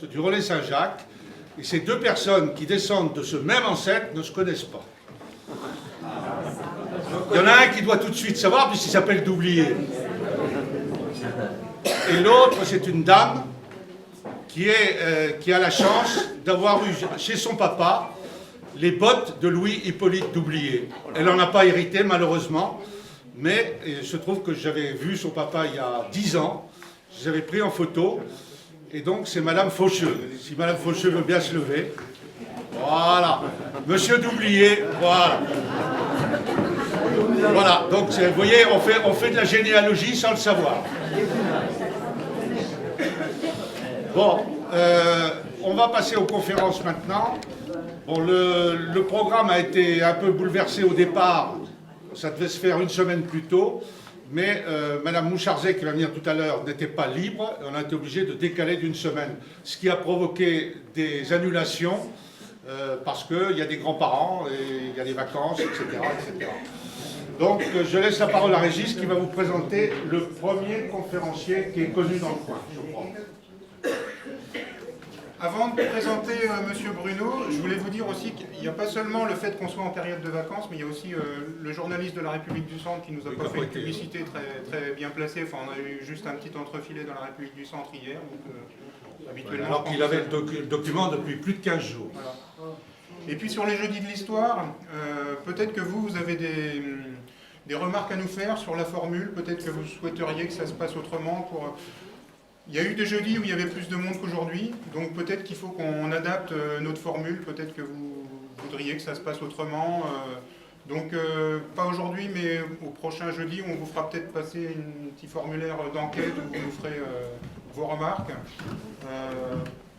poste du relais Saint-Jacques, et ces deux personnes qui descendent de ce même ancêtre ne se connaissent pas. Il y en a un qui doit tout de suite savoir, puisqu'il s'appelle Doublier. Et l'autre, c'est une dame qui a la chance d'avoir eu chez son papa les bottes de Louis-Hippolyte Doublier. Elle n'en a pas hérité, malheureusement, mais il se trouve que j'avais vu son papa il y a 10 ans, je les avais pris en photo, et donc c'est Madame Faucheux. Si Madame Faucheux veut bien se lever. Voilà. Monsieur Doublier, voilà. Voilà, donc vous voyez, on fait de la généalogie sans le savoir. Bon, on va passer aux conférences maintenant. Bon, le programme a été un peu bouleversé au départ. Ça devait se faire une semaine plus tôt. Mais Madame Moucharzet, qui va venir tout à l'heure, n'était pas libre. On a été obligé de décaler d'une semaine. Ce qui a provoqué des annulations, parce qu'il y a des grands-parents, et il y a des vacances, etc., etc. Donc, je laisse la parole à Régis, qui va vous présenter le premier conférencier qui est connu dans le coin, je crois. Avant de présenter Monsieur Bruno, je voulais vous dire aussi qu'il n'y a pas seulement le fait qu'on soit en période de vacances, mais il y a aussi le journaliste de la République du Centre qui nous a pas fait une publicité très bien placée. Enfin, on a eu juste un petit entrefilet dans la République du Centre hier. Donc, habituellement, alors qu'il avait le document depuis plus de 15 jours. Voilà. Et puis sur les jeudis de l'histoire, peut-être que vous avez des remarques à nous faire sur la formule, peut-être que vous souhaiteriez que ça se passe autrement pour... Il y a eu des jeudis où il y avait plus de monde qu'aujourd'hui, donc peut-être qu'il faut qu'on adapte notre formule, peut-être que vous voudriez que ça se passe autrement. Donc pas aujourd'hui, mais au prochain jeudi, on vous fera peut-être passer un petit formulaire d'enquête où vous nous ferez vos remarques.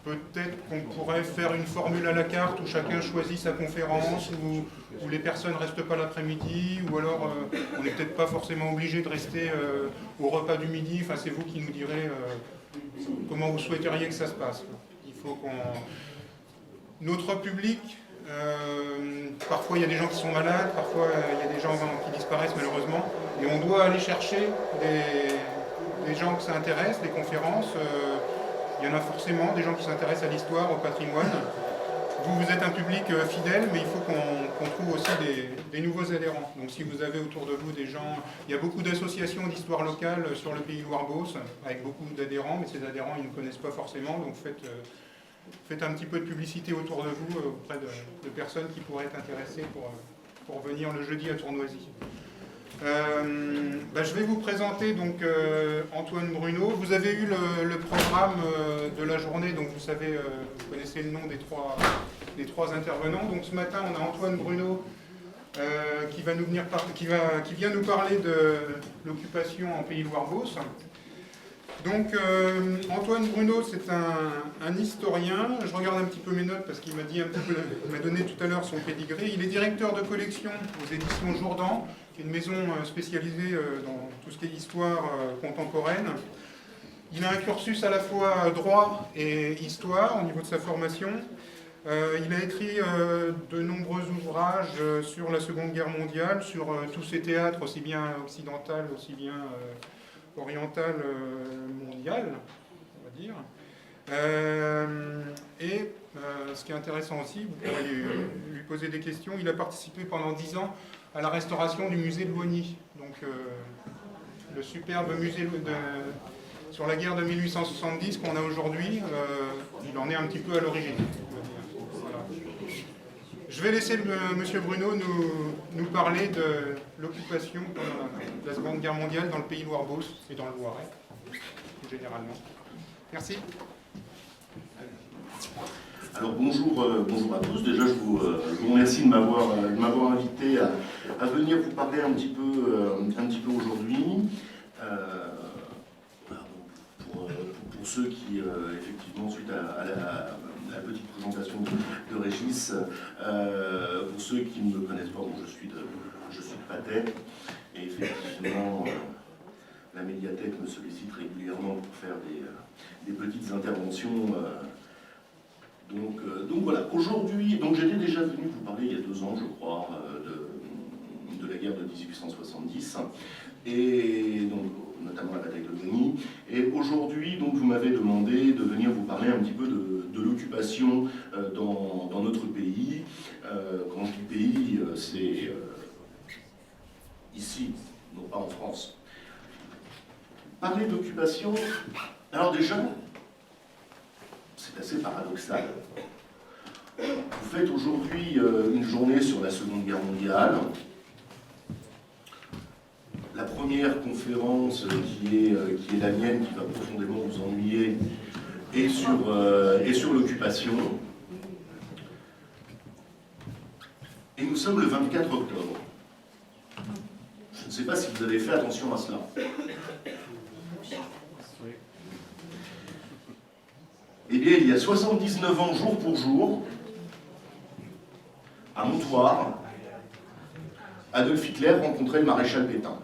Peut-être qu'on pourrait faire une formule à la carte où chacun choisit sa conférence, où les personnes ne restent pas l'après-midi, ou alors on n'est peut-être pas forcément obligé de rester au repas du midi. Enfin, c'est vous qui nous direz comment vous souhaiteriez que ça se passe. Il faut qu'on... Notre public, parfois il y a des gens qui sont malades, parfois il y a des gens qui disparaissent malheureusement, et on doit aller chercher des gens que ça intéresse, les conférences. Il y en a forcément, des gens qui s'intéressent à l'histoire, au patrimoine. Vous êtes un public fidèle, mais il faut qu'on trouve aussi des nouveaux adhérents. Donc si vous avez autour de vous des gens... Il y a beaucoup d'associations d'histoire locale sur le pays Loire-Beauce, avec beaucoup d'adhérents, mais ces adhérents, ils ne connaissent pas forcément. Donc faites un petit peu de publicité autour de vous, auprès de personnes qui pourraient être intéressées pour venir le jeudi à Tournoisy. Je vais vous présenter donc Antoine Bruno. Vous avez eu le programme de la journée, donc vous savez, vous connaissez le nom des trois intervenants. Donc ce matin, on a Antoine Bruno qui vient nous parler de l'occupation en Pays Loire-Beauce. Donc Antoine Bruno, c'est un historien. Je regarde un petit peu mes notes parce qu'il m'a donné tout à l'heure son pédigré. Il est directeur de collection aux éditions Jourdan, qui est une maison spécialisée dans tout ce qui est histoire contemporaine. Il a un cursus à la fois droit et histoire au niveau de sa formation. Il a écrit de nombreux ouvrages sur la Seconde Guerre mondiale, sur tous ces théâtres, aussi bien occidental, aussi bien oriental, mondial, on va dire. Ce qui est intéressant aussi, vous pourrez lui poser des questions, il a participé pendant 10 ans à la restauration du musée de Logny, donc le superbe musée sur la guerre de 1870 qu'on a aujourd'hui, il en est un petit peu à l'origine. Voilà. Je vais laisser Monsieur Bruno nous parler de l'occupation pendant la Seconde Guerre mondiale dans le pays Loire-Beauce et dans le Loiret, plus généralement. Merci. Alors bonjour à tous. Déjà, je vous remercie de m'avoir invité à venir vous parler un petit peu aujourd'hui. Pour ceux qui, effectivement, suite à la petite présentation de Régis, pour ceux qui ne me connaissent pas, bon, je suis de Patay, et effectivement, la médiathèque me sollicite régulièrement pour faire des petites interventions. Donc voilà, aujourd'hui, j'étais déjà venu vous parler il y a 2 ans, je crois, de la guerre de 1870, et donc notamment la bataille de Logny. Et aujourd'hui, donc vous m'avez demandé de venir vous parler un petit peu de d'occupation dans notre pays. Quand je dis pays, c'est ici, non pas en France. Parler d'occupation, alors déjà, c'est assez paradoxal. Vous faites aujourd'hui une journée sur la Seconde Guerre mondiale. La première conférence qui est la mienne, qui va profondément vous ennuyer, est sur l'occupation. Et nous sommes le 24 octobre. Je ne sais pas si vous avez fait attention à cela. Eh bien, il y a 79 ans, jour pour jour, à Montoire, Adolf Hitler rencontrait le maréchal Pétain.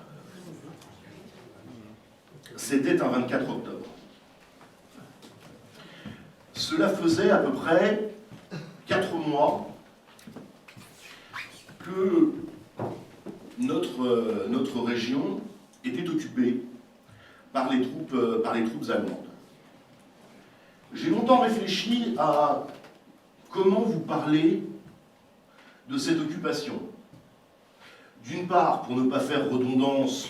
C'était un 24 octobre. Cela faisait à peu près 4 mois que notre région était occupée par les troupes allemandes. J'ai longtemps réfléchi à comment vous parler de cette occupation. D'une part, pour ne pas faire redondance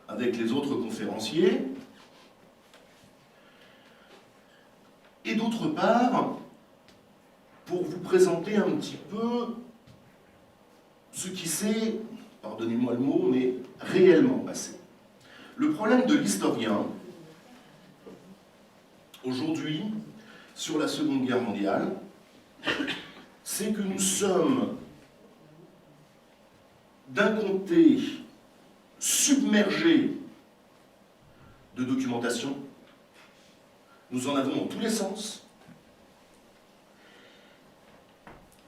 avec les autres conférenciers, et d'autre part, pour vous présenter un petit peu ce qui s'est, pardonnez-moi le mot, mais réellement passé. Le problème de l'historien, aujourd'hui, sur la Seconde Guerre mondiale, c'est que nous sommes, d'un côté, submergés de documentation. Nous en avons dans tous les sens.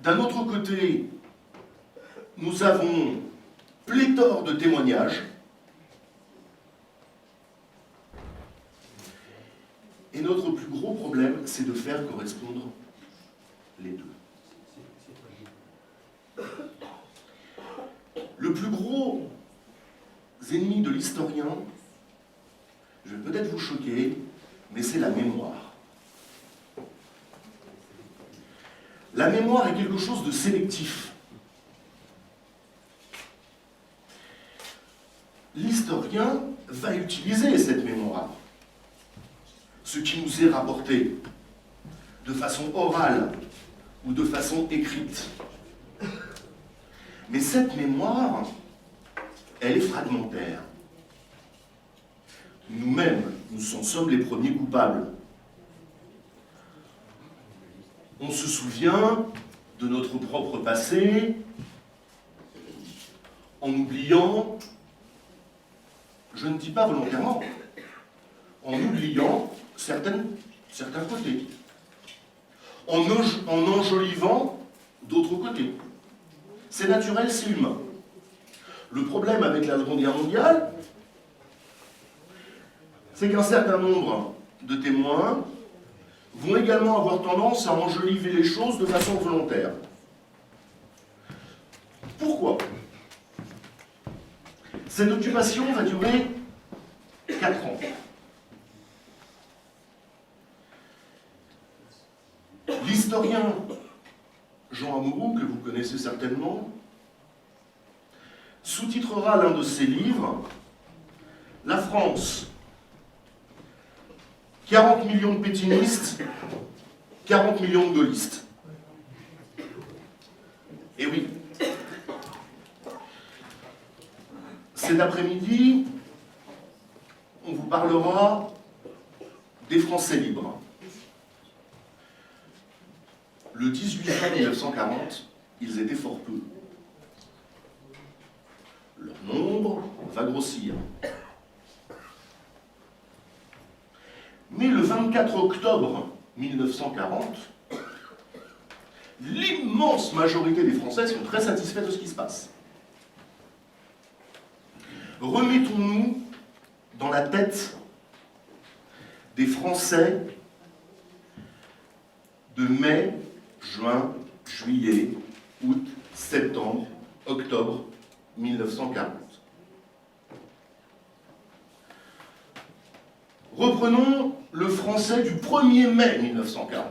D'un autre côté, nous avons pléthore de témoignages. Et notre plus gros problème, c'est de faire correspondre les deux. Le plus gros ennemi de l'historien, je vais peut-être vous choquer, mais c'est la mémoire. La mémoire est quelque chose de sélectif. L'historien va utiliser cette mémoire. Ce qui nous est rapporté de façon orale ou de façon écrite. Mais cette mémoire, elle est fragmentaire. Nous-mêmes, nous en sommes les premiers coupables. On se souvient de notre propre passé en oubliant, je ne dis pas volontairement, en oubliant certains côtés, en enjolivant d'autres côtés. C'est naturel, c'est humain. Le problème avec la Seconde Guerre mondiale, c'est qu'un certain nombre de témoins vont également avoir tendance à enjoliver les choses de façon volontaire. Pourquoi? Cette occupation va durer 4 ans. L'historien Jean Amouroux, que vous connaissez certainement, sous-titrera l'un de ses livres « La France, 40 millions de pétinistes, 40 millions de gaullistes ». Et oui, cet après-midi, on vous parlera des Français libres. Le 18 juin 1940, ils étaient fort peu. Leur nombre va grossir. Mais le 24 octobre 1940, l'immense majorité des Français sont très satisfaits de ce qui se passe. Remettons-nous dans la tête des Français de mai, juin, juillet, août, septembre, octobre 1940. Reprenons le français du 1er mai 1940.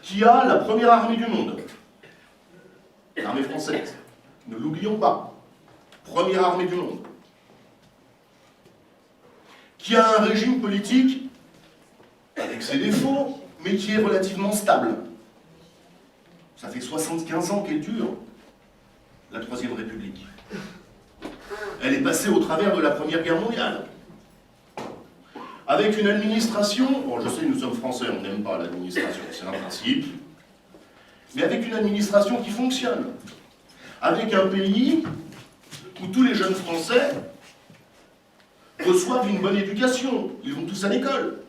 qui a la première armée du monde, l'armée française, ne l'oublions pas, première armée du monde, qui a un régime politique avec ses défauts, mais qui est relativement stable. Ça fait 75 ans qu'elle dure, la Troisième République. Elle est passée au travers de la Première Guerre mondiale. Avec une administration, bon je sais nous sommes français, on n'aime pas l'administration, c'est un principe, mais avec une administration qui fonctionne. Avec un pays où tous les jeunes Français reçoivent une bonne éducation, ils vont tous à l'école.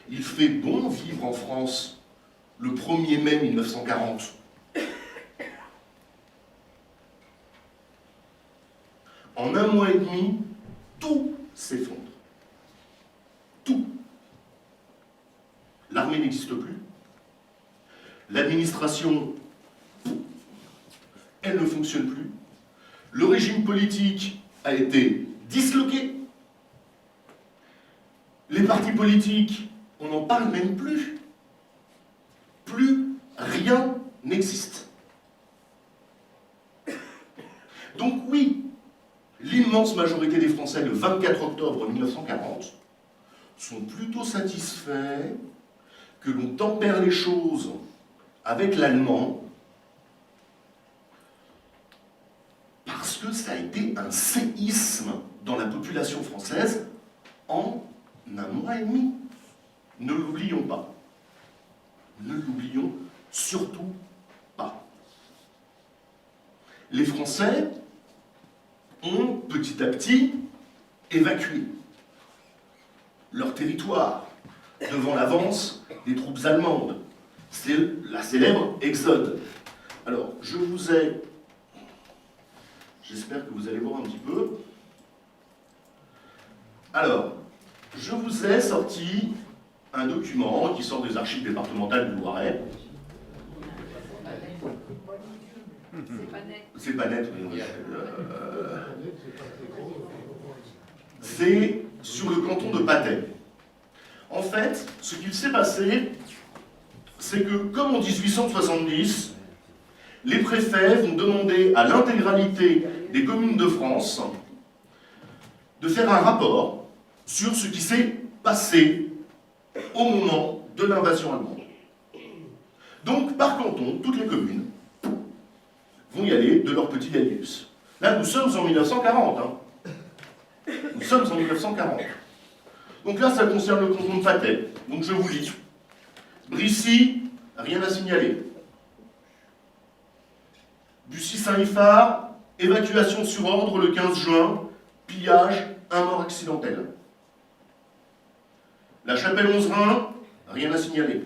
Il fait bon vivre en France le 1er mai 1940. En un mois et demi, tout s'effondre. Tout. L'armée n'existe plus. L'administration, elle ne fonctionne plus. Le régime politique a été disloqué. Les partis politiques, on n'en parle même plus. Plus rien n'existe. Donc oui, l'immense majorité des Français, le 24 octobre 1940, sont plutôt satisfaits que l'on tempère les choses avec l'allemand, parce que ça a été un séisme dans la population française en un mois et demi. Ne l'oublions pas. Ne l'oublions surtout pas. Les Français ont petit à petit évacué leur territoire devant l'avance des troupes allemandes. C'est la célèbre exode. Alors, je vous ai... J'espère que vous allez voir un petit peu. Alors, je vous ai sorti un document qui sort des archives départementales du Loiret. C'est pas net, oui. C'est sur le canton de Patay. En fait, ce qu'il s'est passé, c'est que, comme en 1870, les préfets vont demander à l'intégralité des communes de France de faire un rapport sur ce qui s'est passé au moment de l'invasion allemande. Donc, par canton, toutes les communes vont y aller de leur petit laïus. Là, nous sommes en 1940. Nous sommes en 1940. Donc là, ça concerne le canton de Patay. Donc je vous lis. Brissy, rien à signaler. Bussy-Saint-Liphard, évacuation sur ordre le 15 juin, pillage, un mort accidentel. La Chapelle-Onzerin, rien à signaler.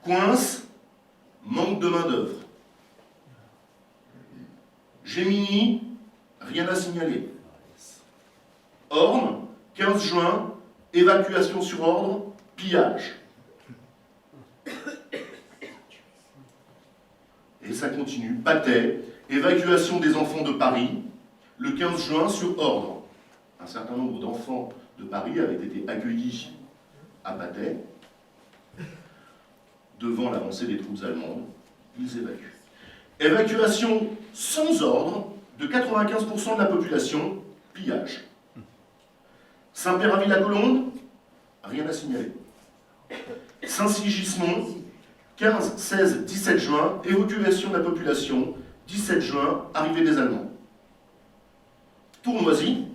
Coince, manque de main-d'œuvre. Gémini, rien à signaler. Orne, 15 juin, évacuation sur ordre, pillage. Et ça continue. Patay, évacuation des enfants de Paris, le 15 juin sur ordre. Un certain nombre d'enfants de Paris avaient été accueillis à Patay. Devant l'avancée des troupes allemandes, ils évacuent. Évacuation sans ordre de 95% de la population, pillage. Saint-Péraville-la-Colombe, rien à signaler. Saint-Sigismond, 15, 16, 17 juin, évacuation de la population, 17 juin, arrivée des Allemands. Tournoisy,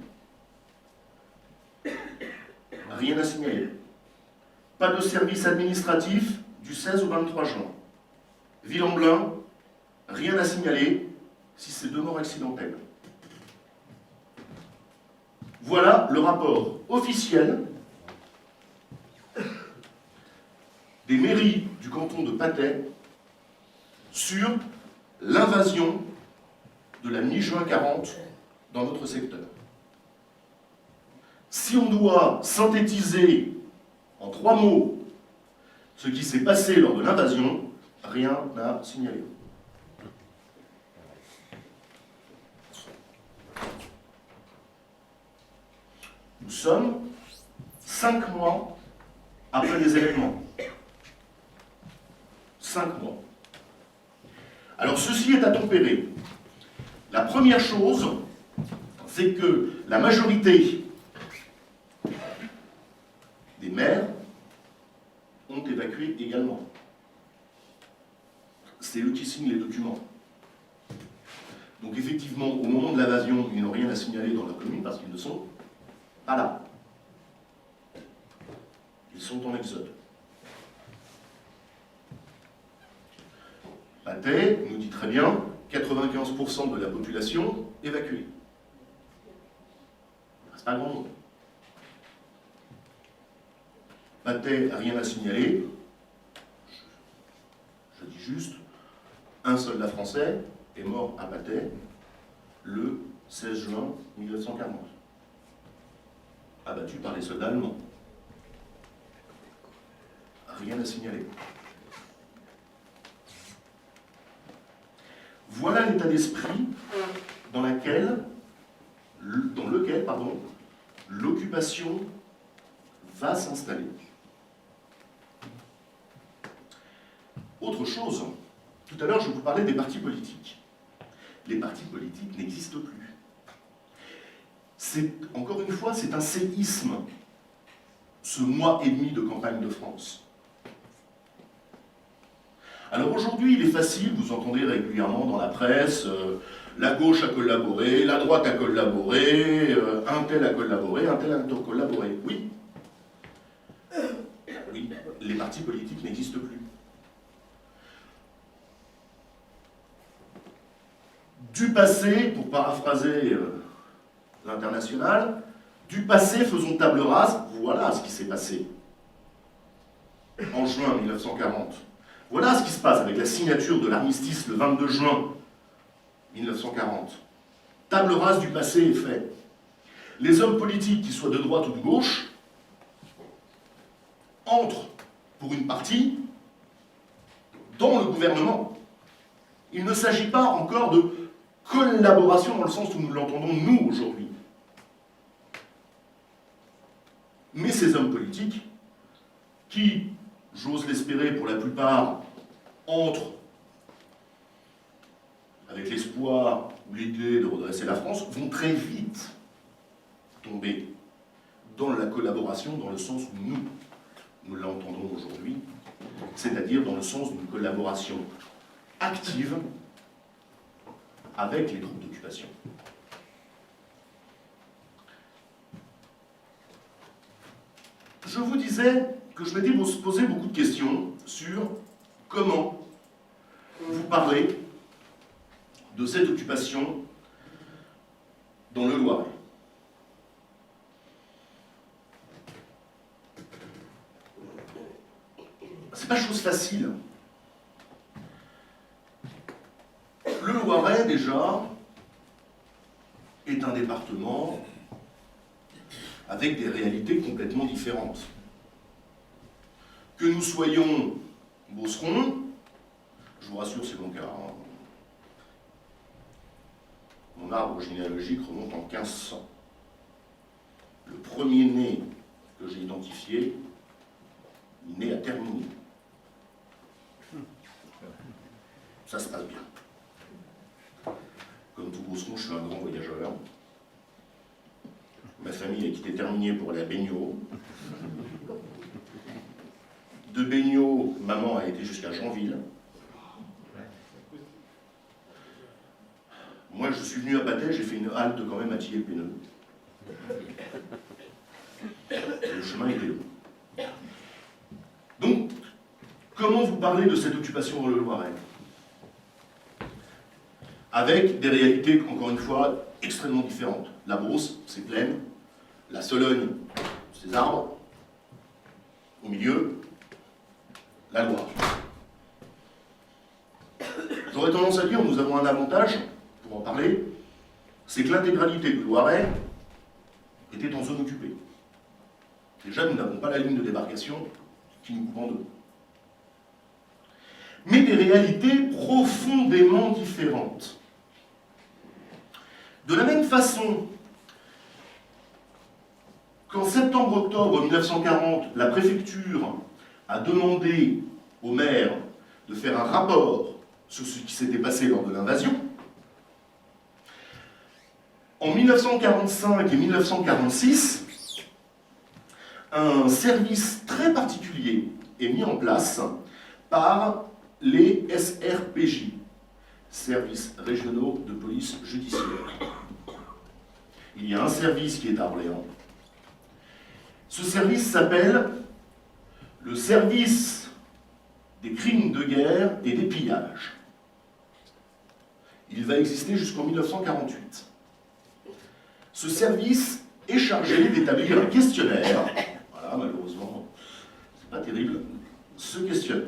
rien à signaler. Pas de service administratif du 16 au 23 juin. Ville-en-Blain, rien à signaler, si c'est 2 morts accidentelles. Voilà le rapport officiel des mairies du canton de Patay sur l'invasion de la mi-juin 40 dans notre secteur. Si on doit synthétiser en 3 mots ce qui s'est passé lors de l'invasion, rien à signaler. Nous sommes 5 mois après les événements. 5 mois. Alors ceci est à tempérer. La première chose, c'est que la majorité des maires ont évacué également. C'est eux qui signent les documents. Donc effectivement, au moment de l'invasion, ils n'ont rien à signaler dans leur commune parce qu'ils ne sont pas là. Ils sont en exode. Patay nous dit très bien, 95% de la population évacuée. C'est pas grand monde. Patay n'a rien à signaler. Je dis juste, un soldat français est mort à Patay le 16 juin 1940, abattu par les soldats allemands. Rien à signaler. Voilà l'état d'esprit dans lequel l'occupation va s'installer. Autre chose, tout à l'heure je vous parlais des partis politiques. Les partis politiques n'existent plus. Encore une fois, c'est un séisme, ce mois et demi de campagne de France. Alors aujourd'hui, il est facile, vous entendez régulièrement dans la presse, la gauche a collaboré, la droite a collaboré, un tel a collaboré, un tel a collaboré. Oui. Oui, les partis politiques n'existent plus. Du passé, pour paraphraser l'International, du passé faisons table rase, voilà ce qui s'est passé en juin 1940. Voilà ce qui se passe avec la signature de l'armistice le 22 juin 1940. Table rase du passé est faite. Les hommes politiques, qu'ils soient de droite ou de gauche, entrent pour une partie dans le gouvernement. Il ne s'agit pas encore de collaboration dans le sens où nous l'entendons nous aujourd'hui. Mais ces hommes politiques, qui, j'ose l'espérer pour la plupart, entrent avec l'espoir ou l'idée de redresser la France, vont très vite tomber dans la collaboration dans le sens où nous l'entendons aujourd'hui, c'est-à-dire dans le sens d'une collaboration active avec les troupes d'occupation. Je vous disais que je m'étais posé beaucoup de questions sur comment vous parler de cette occupation dans le Loiret. C'est pas chose facile. Le Loiret, déjà, est un département avec des réalités complètement différentes. Que nous soyons Beauceron, je vous rassure, c'est mon cas. Hein. Mon arbre généalogique remonte en 1500. Le premier né que j'ai identifié, il naît à Termini. Ça se passe bien. Comme tout Beauceron, je suis un grand voyageur. Ma famille a quitté Termini pour aller à Begnaud. De Begnaud, maman a été jusqu'à Janville. Moi, je suis venu à Patay, j'ai fait une halte quand même à Tillé-le-Péneux. Le chemin était long. Donc, comment vous parlez de cette occupation dans le Loiret? Avec des réalités, encore une fois, extrêmement différentes. La Beauce, c'est plaine. La Sologne, c'est arbres. Au milieu, la Loire. J'aurais tendance à dire, nous avons un avantage, pour en parler, c'est que l'intégralité du Loiret était en zone occupée. Déjà, nous n'avons pas la ligne de débarcation qui nous coupe en deux. Mais des réalités profondément différentes. De la même façon qu'en septembre-octobre 1940, la préfecture a demandé au maire de faire un rapport sur ce qui s'était passé lors de l'invasion, en 1945 et 1946, un service très particulier est mis en place par les SRPJ, Services Régionaux de Police Judiciaire. Il y a un service qui est à Orléans. Ce service s'appelle le service des crimes de guerre et des pillages. Il va exister jusqu'en 1948. Ce service est chargé d'établir un questionnaire. Voilà, malheureusement, c'est pas terrible.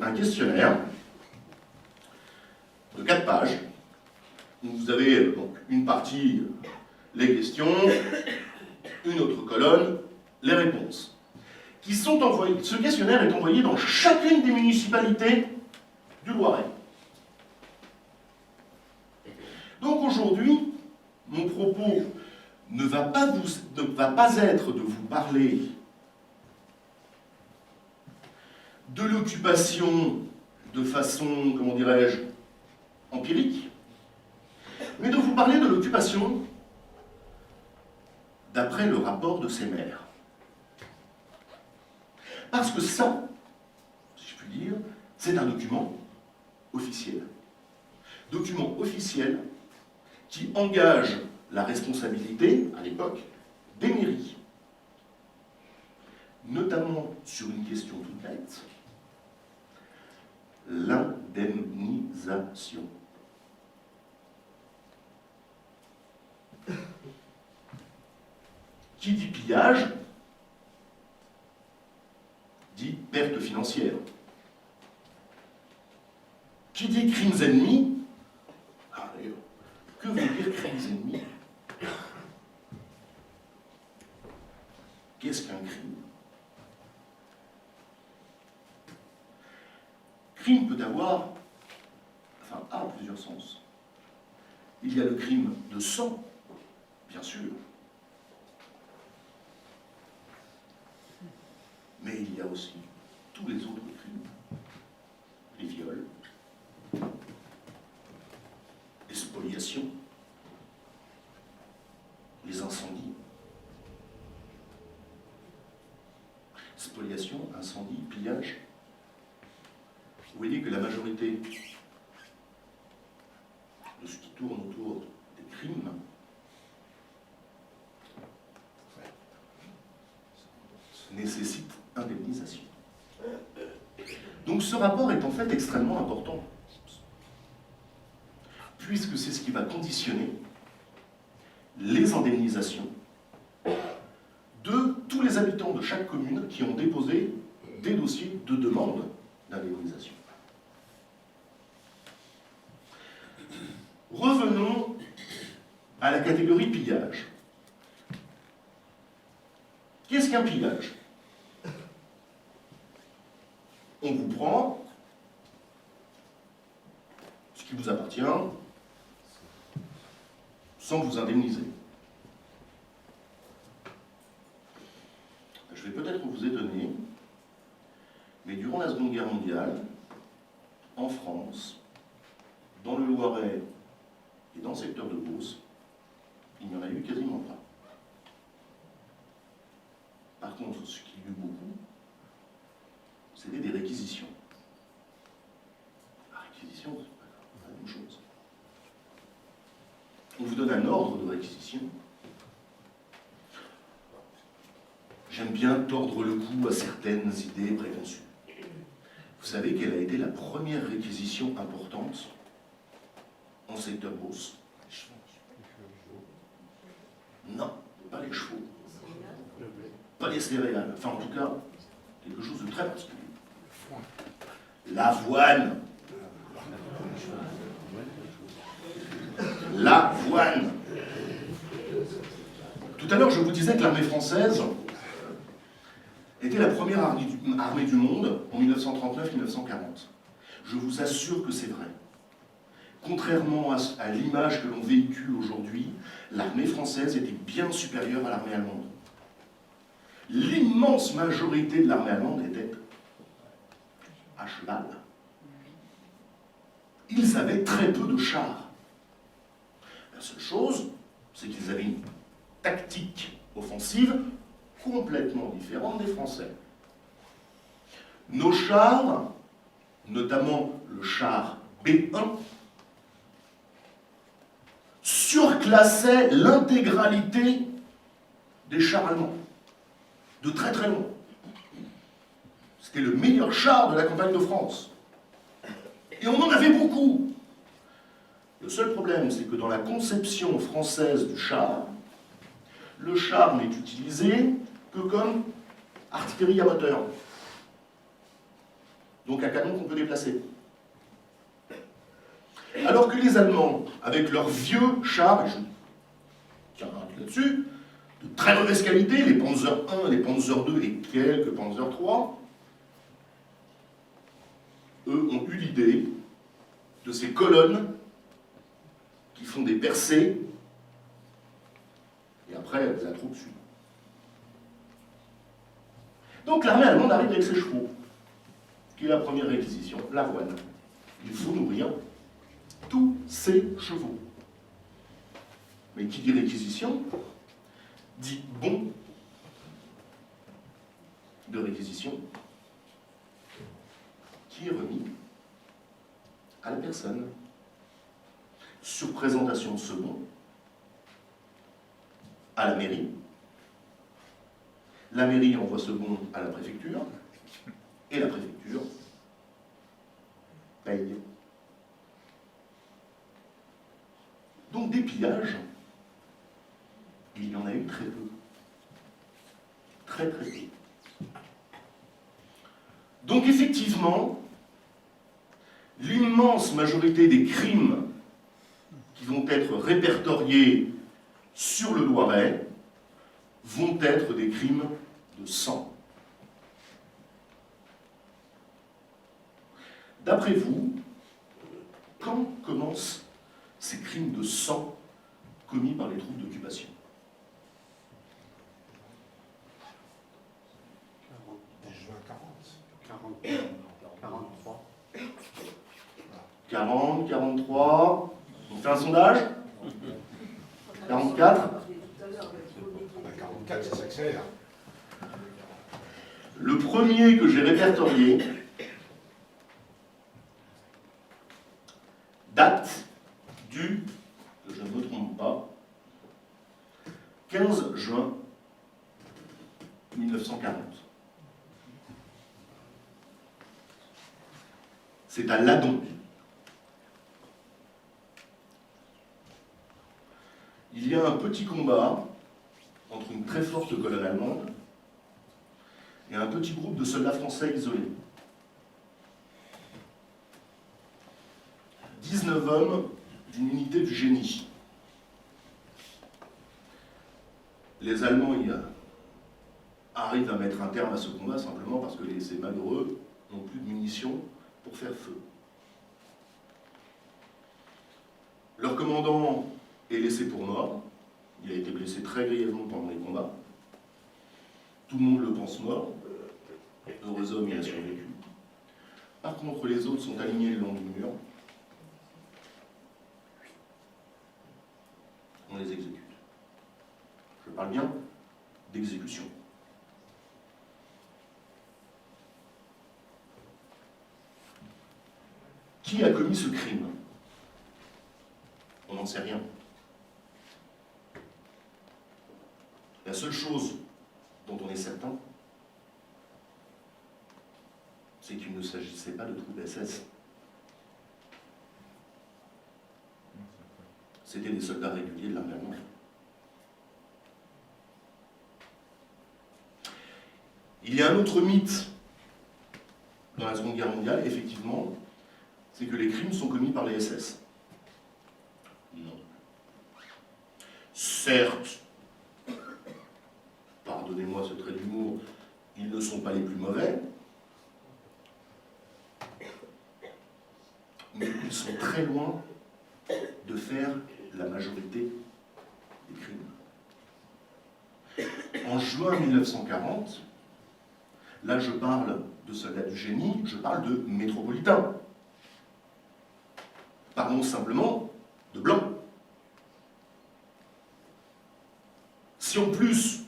Un questionnaire de 4 pages. Vous avez donc une partie, les questions, une autre colonne, les réponses. Qui sont envoyées. Ce questionnaire est envoyé dans chacune des municipalités du Loiret. Donc aujourd'hui, mon propos ne va pas être de vous parler de l'occupation de façon, comment dirais-je, empirique, mais de vous parler de l'occupation d'après le rapport de ces maires. Parce que ça, si je puis dire, c'est un document officiel. Document officiel qui engage la responsabilité, à l'époque, des mairies. Notamment sur une question toute bête, l'indemnisation. Qui dit pillage, dit perte financière. Qui dit crimes ennemis, que veut dire crimes ennemis? Qu'est-ce qu'un crime? Crime peut avoir, a plusieurs sens. Il y a le crime de sang, bien sûr. Mais il y a aussi tous les autres crimes. Les viols, les spoliations, les incendies. Spoliation, incendie, pillage. Vous voyez que la majorité de ce qui tourne autour des crimes nécessite indemnisation. Donc ce rapport est en fait extrêmement important, puisque c'est ce qui va conditionner les indemnisations de tous les habitants de chaque commune qui ont déposé des dossiers de demande d'indemnisation. Revenons à la catégorie pillage. Qu'est-ce qu'un pillage? On vous prend ce qui vous appartient sans vous indemniser. Je vais peut-être vous étonner, mais durant la Seconde Guerre mondiale, en France, dans le Loiret et dans le secteur de Beauce, il n'y en a eu quasiment pas. Par contre, ce qu'il y a eu beaucoup, c'était des réquisitions. La réquisition, c'est pas la même chose. On vous donne un ordre de réquisition. J'aime bien tordre le cou à certaines idées préconçues. Vous savez quelle a été la première réquisition importante en secteur Beauce? Non, pas les chevaux. Pas les céréales. Enfin, en tout cas, quelque chose de très particulier. L'avoine. L'avoine. Tout à l'heure, je vous disais que l'armée française était la première armée du monde en 1939-1940. Je vous assure que c'est vrai. Contrairement à l'image que l'on véhicule aujourd'hui, l'armée française était bien supérieure à l'armée allemande. l'immense majorité de l'armée allemande était à cheval. Ils avaient très peu de chars. La seule chose, c'est qu'ils avaient une tactique offensive complètement différente des Français. Nos chars, notamment le char B1, surclassaient l'intégralité des chars allemands, de très très loin. C'était le meilleur char de la campagne de France. Et on en avait beaucoup. Le seul problème, c'est que dans la conception française du char, le char n'est utilisé que comme artillerie à moteur. Donc un canon qu'on peut déplacer. Alors que les Allemands, avec leurs vieux chars, et je tiens là-dessus, de très mauvaise qualité, les Panzer I, les Panzer II et quelques Panzer III, eux ont eu l'idée de ces colonnes qui font des percées, et après la troupe suit. Donc l'armée allemande arrive avec ses chevaux, qui est la première réquisition, l'avoine. Il faut nourrir tous ces chevaux. Mais qui dit réquisition, dit bon de réquisition, qui est remis à la personne. Sur présentation de ce bon à la mairie. La mairie envoie ce bon à la préfecture, et la préfecture paye. Donc des pillages, il y en a eu très peu. Très très peu. Donc effectivement, l'immense majorité des crimes qui vont être répertoriés sur le Loiret vont être des crimes de sang. D'après vous, quand commencent ces crimes de sang commis par les troupes d'occupation? Juin 40. 43. 40, 43. On fait un sondage? 44. 44, ça s'accélère. Le premier que j'ai répertorié date du, que je ne me trompe pas, 15 juin 1940. C'est à Ladon. Il y a un petit combat entre une très forte colonne allemande et un petit groupe de soldats français isolés. 19 hommes d'une unité du génie. Les Allemands arrivent à mettre un terme à ce combat simplement parce que ces malheureux n'ont plus de munitions pour faire feu. Leur commandant est laissé pour mort. Il a été blessé très grièvement pendant les combats. Tout le monde le pense mort. Heureux homme, il a survécu. Par contre, les autres sont alignés le long du mur. On les exécute. Je parle bien d'exécution. Qui a commis ce crime? On n'en sait rien. La seule chose dont on est certain, c'est qu'il ne s'agissait pas de troupes SS. C'était des soldats réguliers de l'armée allemande. Il y a un autre mythe dans la Seconde Guerre mondiale, effectivement, c'est que les crimes sont commis par les SS. Non. Certes, pardonnez-moi ce trait d'humour, ils ne sont pas les plus mauvais, mais ils sont très loin de faire la majorité des crimes. En juin 1940, Là, je parle de soldats du génie, je parle de métropolitains. Parlons simplement de blancs. Si en plus,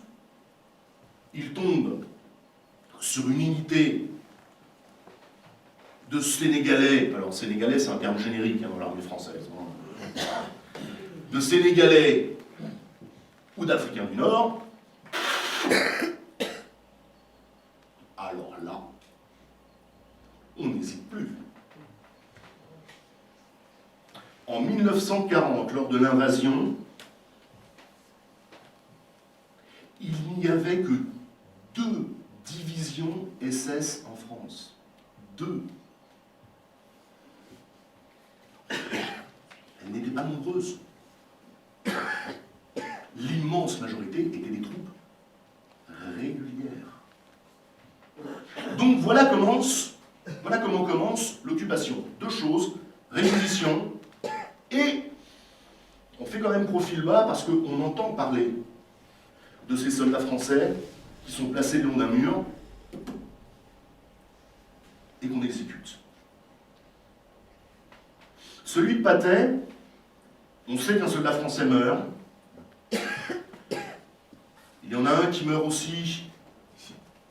ils tombent sur une unité de Sénégalais, alors Sénégalais c'est un terme générique dans l'armée française, de Sénégalais ou d'Africains du Nord, alors là, on n'hésite plus. En 1940, lors de l'invasion, il n'y avait que 2 divisions SS en France. 2. Elles n'étaient pas nombreuses. L'immense majorité étaient des troupes régulières. Donc voilà comment commence l'occupation. 2 choses, réquisition, et on fait quand même profil bas parce qu'on entend parler de ces soldats français qui sont placés le long d'un mur et qu'on exécute. Celui de Patay, on sait qu'un soldat français meurt. Il y en a un qui meurt aussi,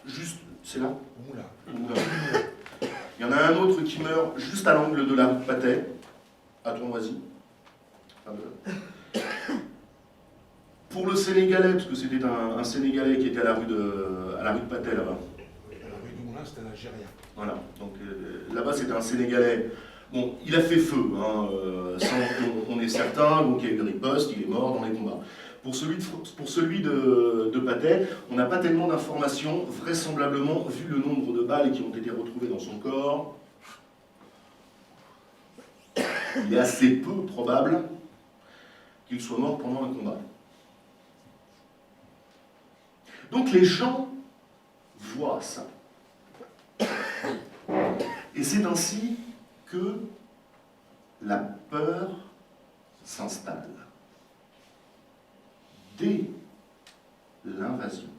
juste, c'est là ? Oula. Il y en a un autre qui meurt juste à l'angle de la rue de Patay, à Tournoisy. Pour le Sénégalais, parce que c'était un Sénégalais qui était à la rue de Patay là-bas. À la rue du Moulin, c'était un Algérien. Voilà, donc là-bas c'était un Sénégalais. Bon, il a fait feu, hein, on est certain, donc il y a eu une riposte, il est mort dans les combats. Pour celui de Patay, on n'a pas tellement d'informations, vraisemblablement, vu le nombre de balles qui ont été retrouvées dans son corps, il est assez peu probable qu'il soit mort pendant un combat. Donc les gens voient ça. Et c'est ainsi que la peur s'installe. Dès l'invasion.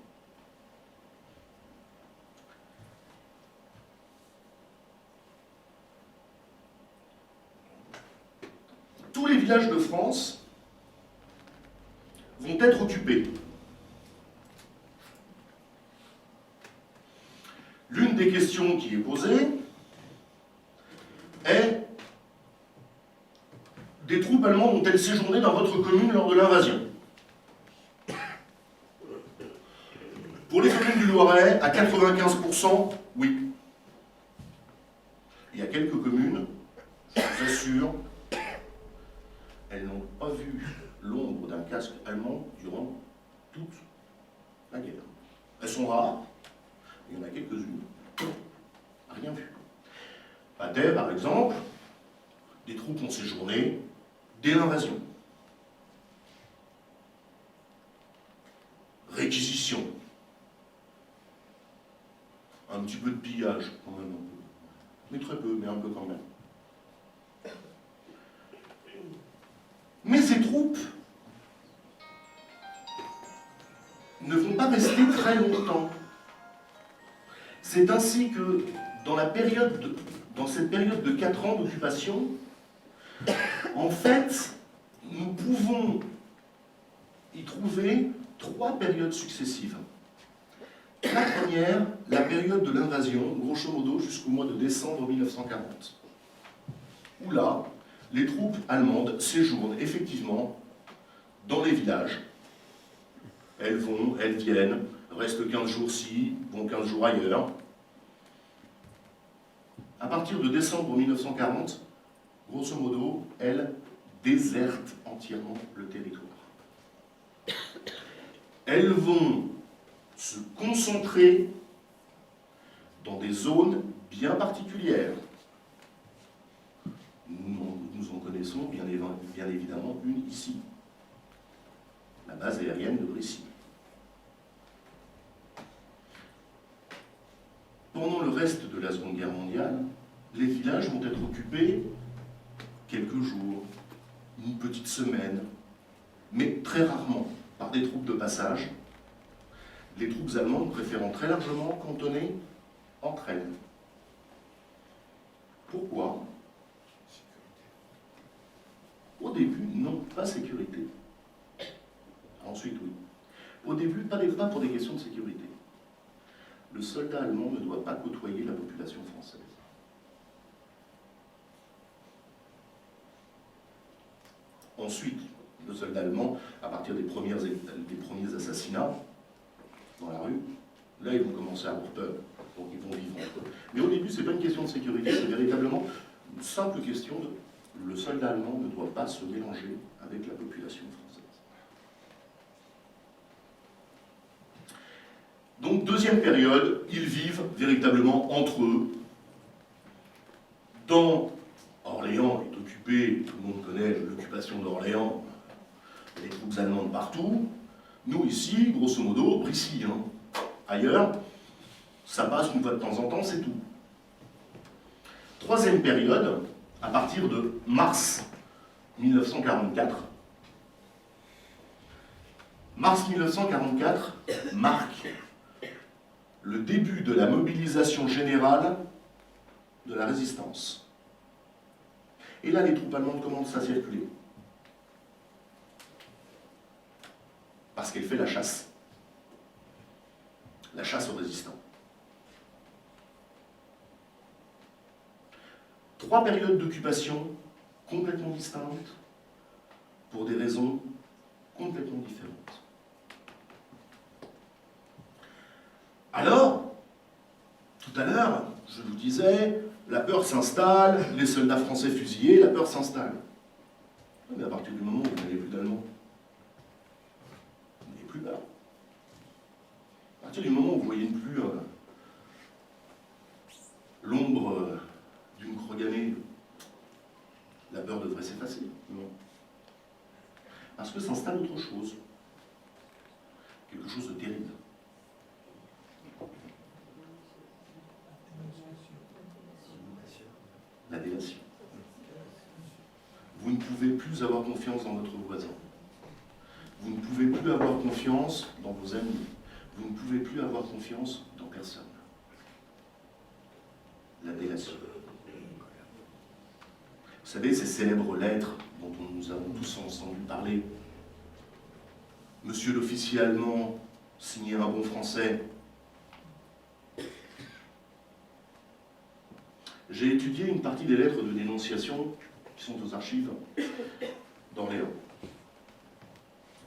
Tous les villages de France vont être occupés. L'une des questions qui est posée est: des troupes allemandes ont-elles séjourné dans votre commune lors de l'invasion? Pour les communes du Loiret, à 95%, oui. Il y a quelques communes, je vous assure, elles n'ont pas vu l'ombre d'un casque allemand durant toute la guerre. Elles sont rares, il y en a quelques-unes. Rien vu. Patay, par exemple, des troupes ont séjourné dès l'invasion. Réquisition. Un petit peu de pillage, quand même un peu. Mais très peu, mais un peu quand même. Mais ces troupes ne vont pas rester très longtemps. C'est ainsi que dans cette période de 4 ans d'occupation, en fait, nous pouvons y trouver 3 périodes successives. La première, la période de l'invasion, grosso modo jusqu'au mois de décembre 1940, où là, les troupes allemandes séjournent effectivement dans les villages. Elles vont, elles viennent, restent 15 jours ci, vont 15 jours ailleurs. À partir de décembre 1940, grosso modo, elles désertent entièrement le territoire. Elles vont se concentrer dans des zones bien particulières. Nous en connaissons bien évidemment une ici, la base aérienne de Brécy. Pendant le reste de la Seconde Guerre mondiale, les villages vont être occupés quelques jours, une petite semaine, mais très rarement par des troupes de passage, les troupes allemandes préférant très largement cantonner entraîne. Pourquoi? Au début, non, pas sécurité. Ensuite, oui. Au début, pas pour des questions de sécurité. Le soldat allemand ne doit pas côtoyer la population française. Ensuite, le soldat allemand, à partir des premiers assassinats dans la rue, là, ils vont commencer à avoir peur. Donc, ils vont vivre entre eux. Mais au début, ce n'est pas une question de sécurité, c'est véritablement une simple question de le soldat allemand ne doit pas se mélanger avec la population française. Donc, deuxième période, ils vivent véritablement entre eux. Dans Orléans est occupé, tout le monde connaît l'occupation d'Orléans, les troupes allemandes partout. Nous ici, grosso modo, Brissy. Ailleurs, ça passe une fois de temps en temps, c'est tout. Troisième période, à partir de mars 1944. Mars 1944 marque le début de la mobilisation générale de la résistance. Et là, les troupes allemandes commencent à circuler. Parce qu'elle fait la chasse. La chasse aux résistants. 3 périodes d'occupation complètement distinctes pour des raisons complètement différentes. Alors, tout à l'heure, je vous disais, la peur s'installe, les soldats français fusillés, la peur s'installe. Mais à partir du moment où vous n'avez plus d'Allemands, vous n'avez plus peur. À partir du moment où vous ne voyez plus l'ombre d'une croix gammée, la peur devrait s'effacer. Non. Parce que s'installe autre chose. Quelque chose de terrible. La délation. Vous ne pouvez plus avoir confiance dans votre voisin. Vous ne pouvez plus avoir confiance dans vos amis. Vous ne pouvez plus avoir confiance dans personne. La délation. Vous savez, ces célèbres lettres dont nous avons tous entendu parler. Monsieur l'officier allemand, signé un bon français. J'ai étudié une partie des lettres de dénonciation qui sont aux archives d'Orléans.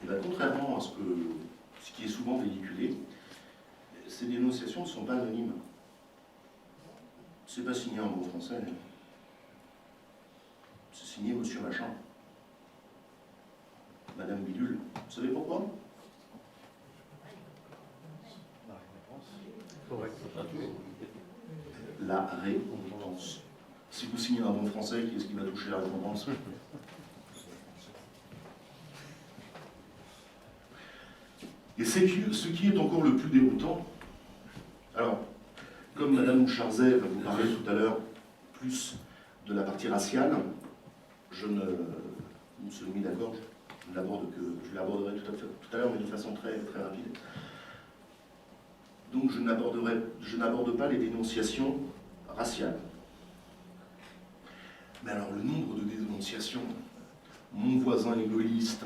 Et bien, contrairement à ce qui est souvent véhiculé, ces dénonciations ne sont pas anonymes. C'est pas signé en bon français. C'est signé Monsieur Machin. Madame Bidule. Vous savez pourquoi? La récompense. Si vous signez un bon français, qui est-ce qui va toucher la récompense? Et ce qui est encore le plus déroutant, alors, comme Madame Moucharzet va vous parler tout à l'heure plus de la partie raciale, nous sommes mis d'accord, je l'aborderai tout à l'heure, mais de façon très, très rapide. Donc je n'aborde pas les dénonciations raciales. Mais alors le nombre de dénonciations, mon voisin égoïste,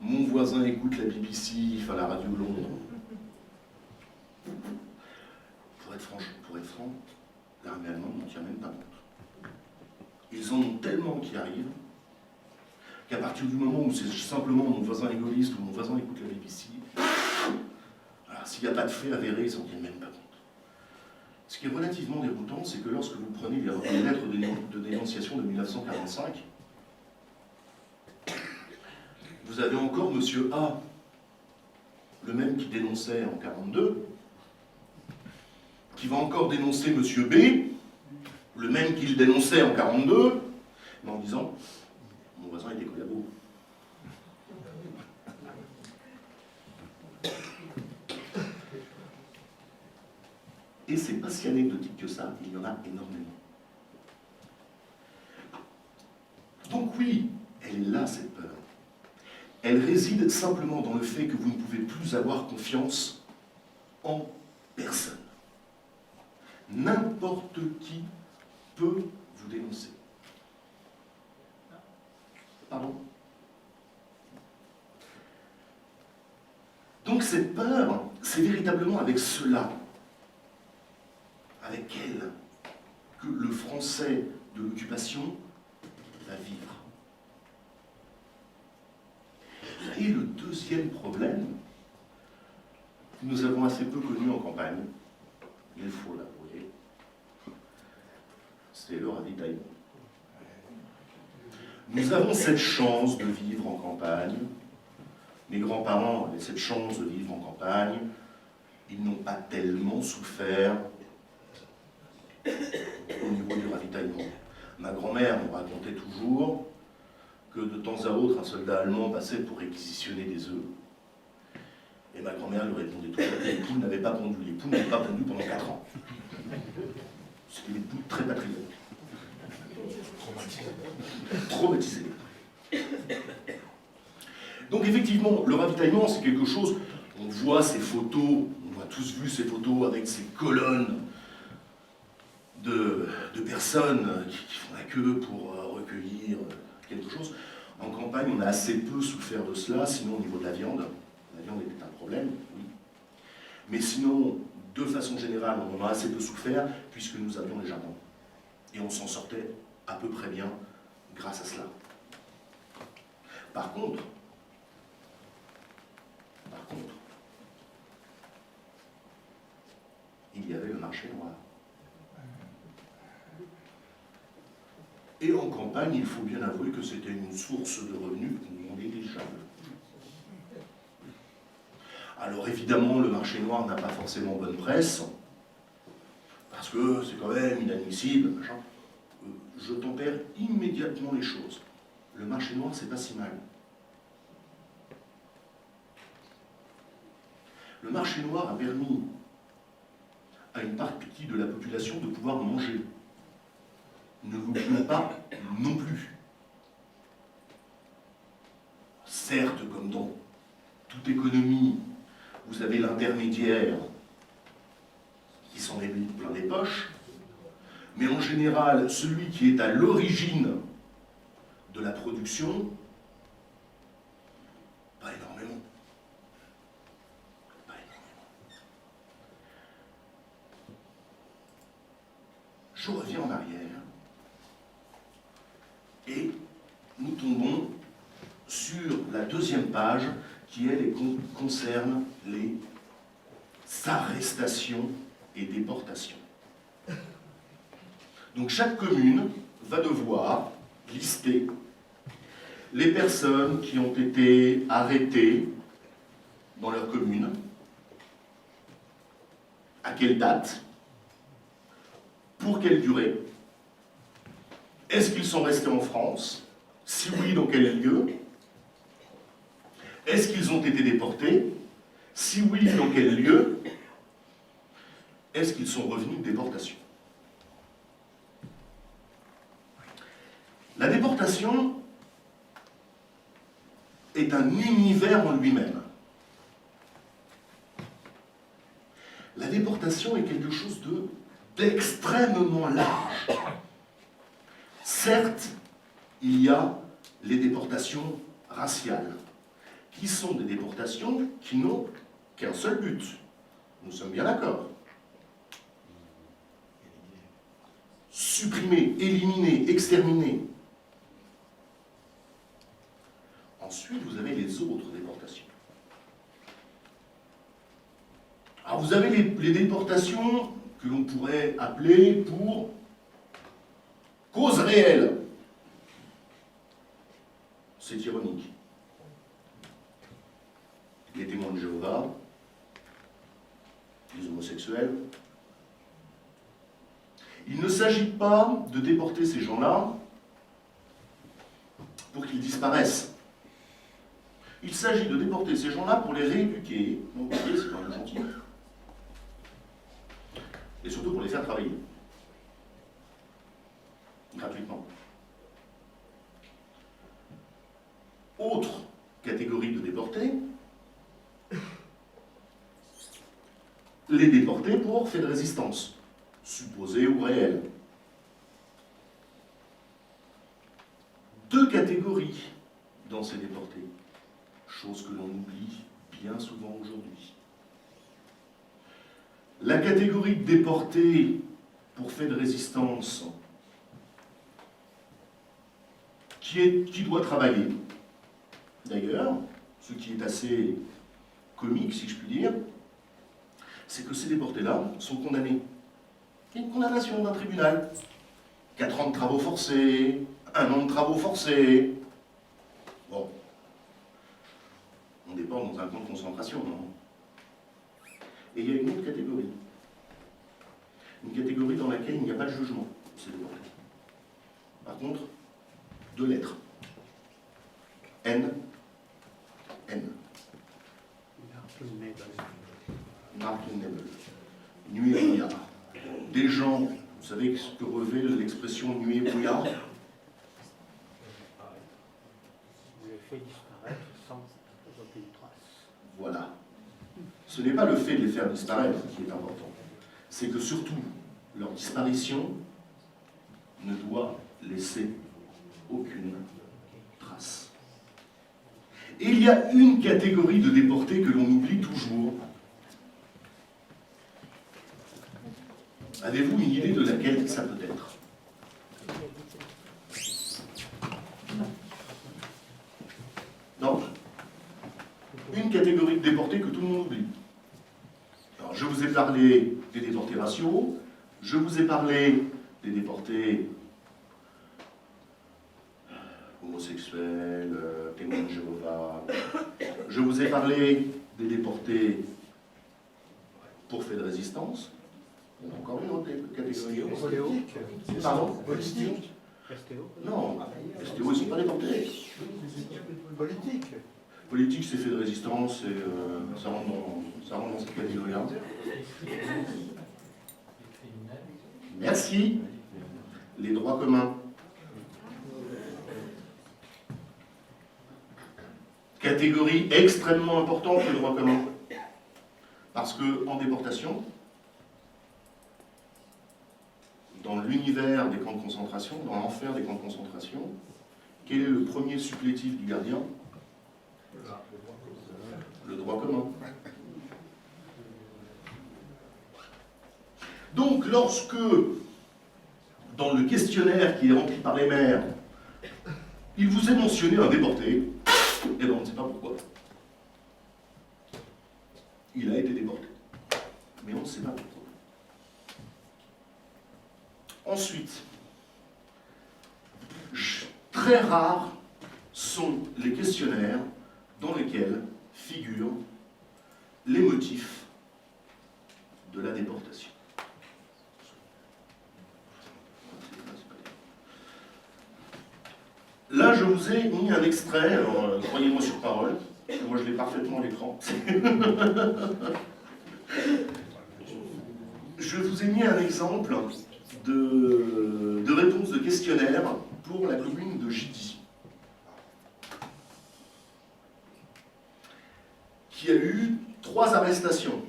mon voisin écoute la BBC, enfin la radio Londres. Pour être franc, l'armée allemande n'en tient même pas compte. Ils en ont tellement qui arrivent, qu'à partir du moment où c'est simplement mon voisin égoïste ou mon voisin écoute la BBC, alors s'il n'y a pas de fait avéré, ils n'en tiennent même pas compte. Ce qui est relativement déroutant, c'est que lorsque vous prenez les lettres de dénonciation de 1945, vous avez encore Monsieur A, le même qui dénonçait en 1942, qui va encore dénoncer Monsieur B, le même qu'il dénonçait en 1942, mais en disant « mon voisin est des collabos ». Et c'est pas si anecdotique que ça, il y en a énormément. Donc oui, elle est là, cette peur. Elle réside simplement dans le fait que vous ne pouvez plus avoir confiance en personne. n'importe qui peut vous dénoncer. Pardon? Donc cette peur, c'est véritablement avec cela, avec elle, que le français de l'occupation va vivre. Et le deuxième problème, que nous avons assez peu connu en campagne, il faut l'avouer, c'est le ravitaillement. Nous avons cette chance de vivre en campagne. Mes grands-parents avaient cette chance de vivre en campagne. Ils n'ont pas tellement souffert au niveau du ravitaillement. Ma grand-mère me racontait toujours que de temps à autre, un soldat allemand passait pour réquisitionner des œufs. Et ma grand-mère lui répondait toujours que les poules n'avaient pas pondu. Les poules n'avaient pas pondu pendant 4 ans. C'était des poules très patriotes. Traumatisées. Donc effectivement, le ravitaillement, c'est quelque chose, on voit ces photos, on a tous vu ces photos avec ces colonnes de personnes qui font la queue pour recueillir quelque chose. En campagne, on a assez peu souffert de cela, sinon au niveau de la viande était un problème, oui. Mais sinon, de façon générale, on en a assez peu souffert, puisque nous avions les jardins. Et on s'en sortait à peu près bien grâce à cela. Par contre, il y avait le marché noir. Et en campagne, il faut bien avouer que c'était une source de revenus non négligeable. Alors évidemment, le marché noir n'a pas forcément bonne presse, parce que c'est quand même inadmissible, machin. Je tempère immédiatement les choses. Le marché noir, c'est pas si mal. Le marché noir a permis à une partie de la population de pouvoir manger. Ne l'oublions pas non plus. Certes, comme dans toute économie, vous avez l'intermédiaire qui s'en est mis plein les poches, mais en général, celui qui est à l'origine de la production, pas énormément. Pas énormément. Je reviens en arrière et nous tombons sur la deuxième page qui, elle, concerne les arrestations et déportations. Donc chaque commune va devoir lister les personnes qui ont été arrêtées dans leur commune, à quelle date, pour quelle durée, est-ce qu'ils sont restés en France, si oui, dans quel lieu, est-ce qu'ils ont été déportés, si oui, dans quel lieu, est-ce qu'ils sont revenus de déportation. La déportation est un univers en lui-même. La déportation est quelque chose d'extrêmement large. Certes, il y a les déportations raciales, qui sont des déportations qui n'ont qu'un seul but. Nous sommes bien d'accord. Supprimer, éliminer, exterminer. Ensuite, vous avez les autres déportations. Alors, vous avez les déportations que l'on pourrait appeler pour cause réelle. C'est ironique. Les témoins de Jéhovah, les homosexuels. Il ne s'agit pas de déporter ces gens-là pour qu'ils disparaissent. Il s'agit de déporter ces gens-là pour les rééduquer. Donc, vous voyez, c'est quand même gentil. Et surtout pour les faire travailler. Gratuitement. Autre catégorie de déportés, les déportés pour fait de résistance. supposée ou réelle. Deux catégories dans ces déportés, chose que l'on oublie bien souvent aujourd'hui. La catégorie de déportés pour fait de résistance qui doit travailler, d'ailleurs, ce qui est assez comique, si je puis dire, c'est que ces déportés-là sont condamnés. Il y a une condamnation d'un tribunal. 4 ans de travaux forcés, 1 an de travaux forcés. Bon. On dépend dans un camp de concentration, non? Et il y a une autre catégorie. Une catégorie dans laquelle il n'y a pas de jugement, c'est déporté. Par contre, 2 lettres. N. N. Martin Nebel. Nuit et brouillard. Des gens, vous savez ce que revêt l'expression nuit et brouillard? Le fait disparaître sans aucune trace. Voilà. Ce n'est pas le fait de les faire disparaître qui est important. C'est que surtout, leur disparition ne doit laisser aucune trace. Et il y a une catégorie de déportés que l'on oublie toujours. Avez-vous une idée de laquelle ça peut être? Non. Une catégorie de déportés que tout le monde oublie. Alors, je vous ai parlé des déportés raciaux, je vous ai parlé des déportés homosexuels, témoins de Jéhovah, je vous ai parlé des déportés pour fait de résistance. Il y en a encore une autre catégorie. Pardon? Politique. Non, STO, ils ne sont pas déportés. Politique. Politique, c'est fait de résistance et ça rentre dans cette catégorie-là. Merci. Les droits communs. Catégorie extrêmement importante, les droits communs. Parce qu'en déportation, dans l'univers des camps de concentration, dans l'enfer des camps de concentration, quel est le premier supplétif du gardien? Le droit commun. Donc, lorsque, dans le questionnaire qui est rempli par les maires, il vous est mentionné un déporté, eh bien, on ne sait pas pourquoi. Il a été déporté. Mais on ne sait pas pourquoi. Ensuite, très rares sont les questionnaires dans lesquels figurent les motifs de la déportation. Là, je vous ai mis un extrait, alors croyez-moi sur parole, moi je l'ai parfaitement à l'écran. Je vous ai mis un exemple de réponse de questionnaire pour la commune de Gidy, qui a eu 3 arrestations.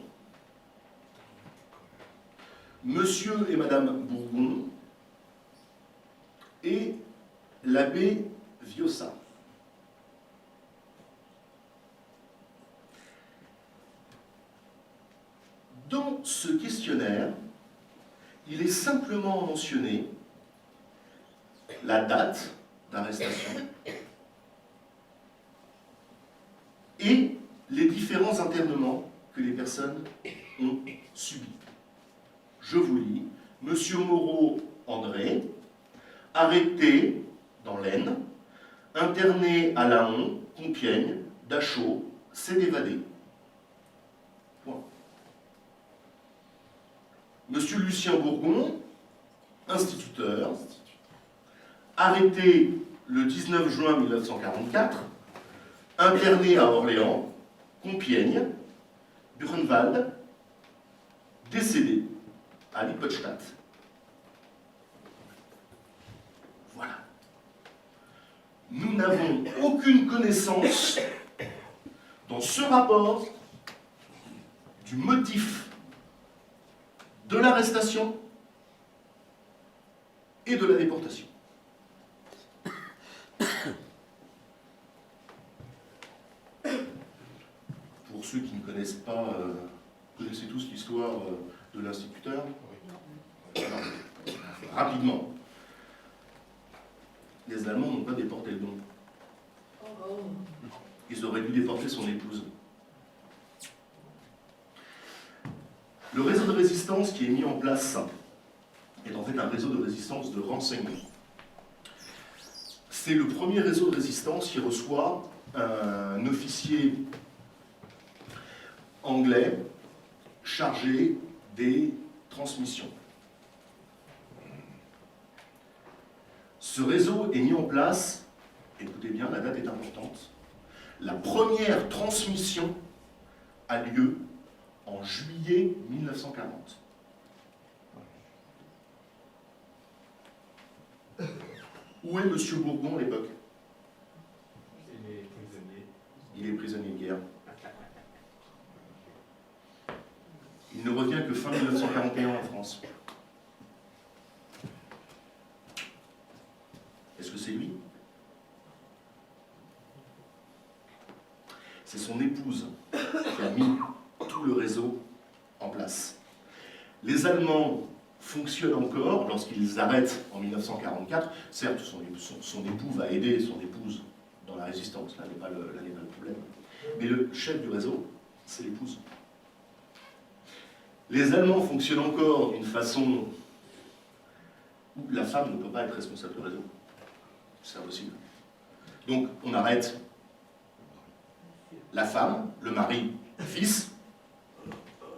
Monsieur et Madame Bourgon et l'abbé Viossa. Dans ce questionnaire, il est simplement mentionné la date d'arrestation et les différents internements que les personnes ont subis. Je vous lis. Monsieur Moreau André, arrêté dans l'Aisne, interné à Laon, Compiègne, Dachau, s'est évadé. Point. Monsieur Lucien Bourgon, instituteur, arrêté le 19 juin 1944, interné à Orléans, Compiègne, Buchenwald, décédé à Lippstadt. Voilà. Nous n'avons aucune connaissance dans ce rapport du motif de l'arrestation et de la déportation. Pour ceux qui ne connaissent pas, connaissez tous l'histoire de l'instituteur? Rapidement. Les Allemands n'ont pas déporté le don. Ils auraient dû déporter son épouse. Le réseau de résistance qui est mis en place est en fait un réseau de résistance de renseignement. C'est le premier réseau de résistance qui reçoit un officier anglais chargé des transmissions. Ce réseau est mis en place, écoutez bien, la date est importante, la première transmission a lieu en juillet 1940. Où est M. Bourgon à l'époque? Il est prisonnier de guerre. Il ne revient que fin 1941 en France. Est-ce que c'est lui? C'est son épouse qui a mis tout le réseau en place. Les Allemands fonctionnent encore lorsqu'ils arrêtent en 1944. Certes, son époux va aider son épouse dans la résistance, là n'est pas le problème. Mais le chef du réseau, c'est l'épouse. Les Allemands fonctionnent encore d'une façon où la femme ne peut pas être responsable du réseau. C'est impossible. Donc, on arrête la femme, le mari, le fils,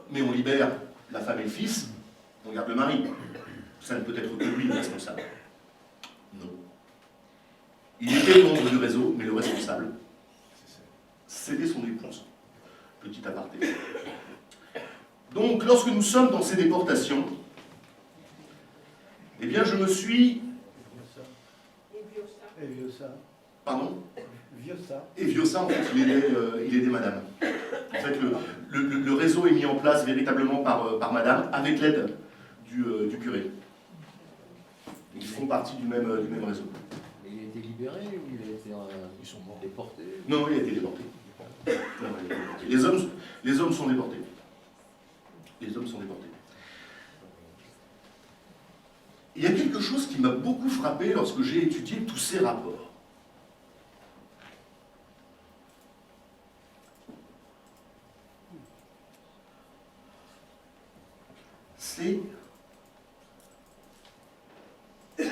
mais on libère la femme et le fils, on garde le mari. Ça ne peut être que lui le responsable. Non. Il était membre du réseau, mais le responsable, c'était son épouse. Petit aparté. Donc, lorsque nous sommes dans ces déportations, eh bien, je me suis... Et Viossa. Pardon? Viossa. Et Viossa, en fait, il aidait madame. En fait, le réseau est mis en place véritablement par madame, avec l'aide du curé. Ils font partie du même réseau. Il a été libéré ou il a été ils sont morts déportés? Non, il a été déporté. Non, il a été déporté. Les hommes sont déportés. Les hommes sont déportés. Il y a quelque chose qui m'a beaucoup frappé lorsque j'ai étudié tous ces rapports. C'est je ne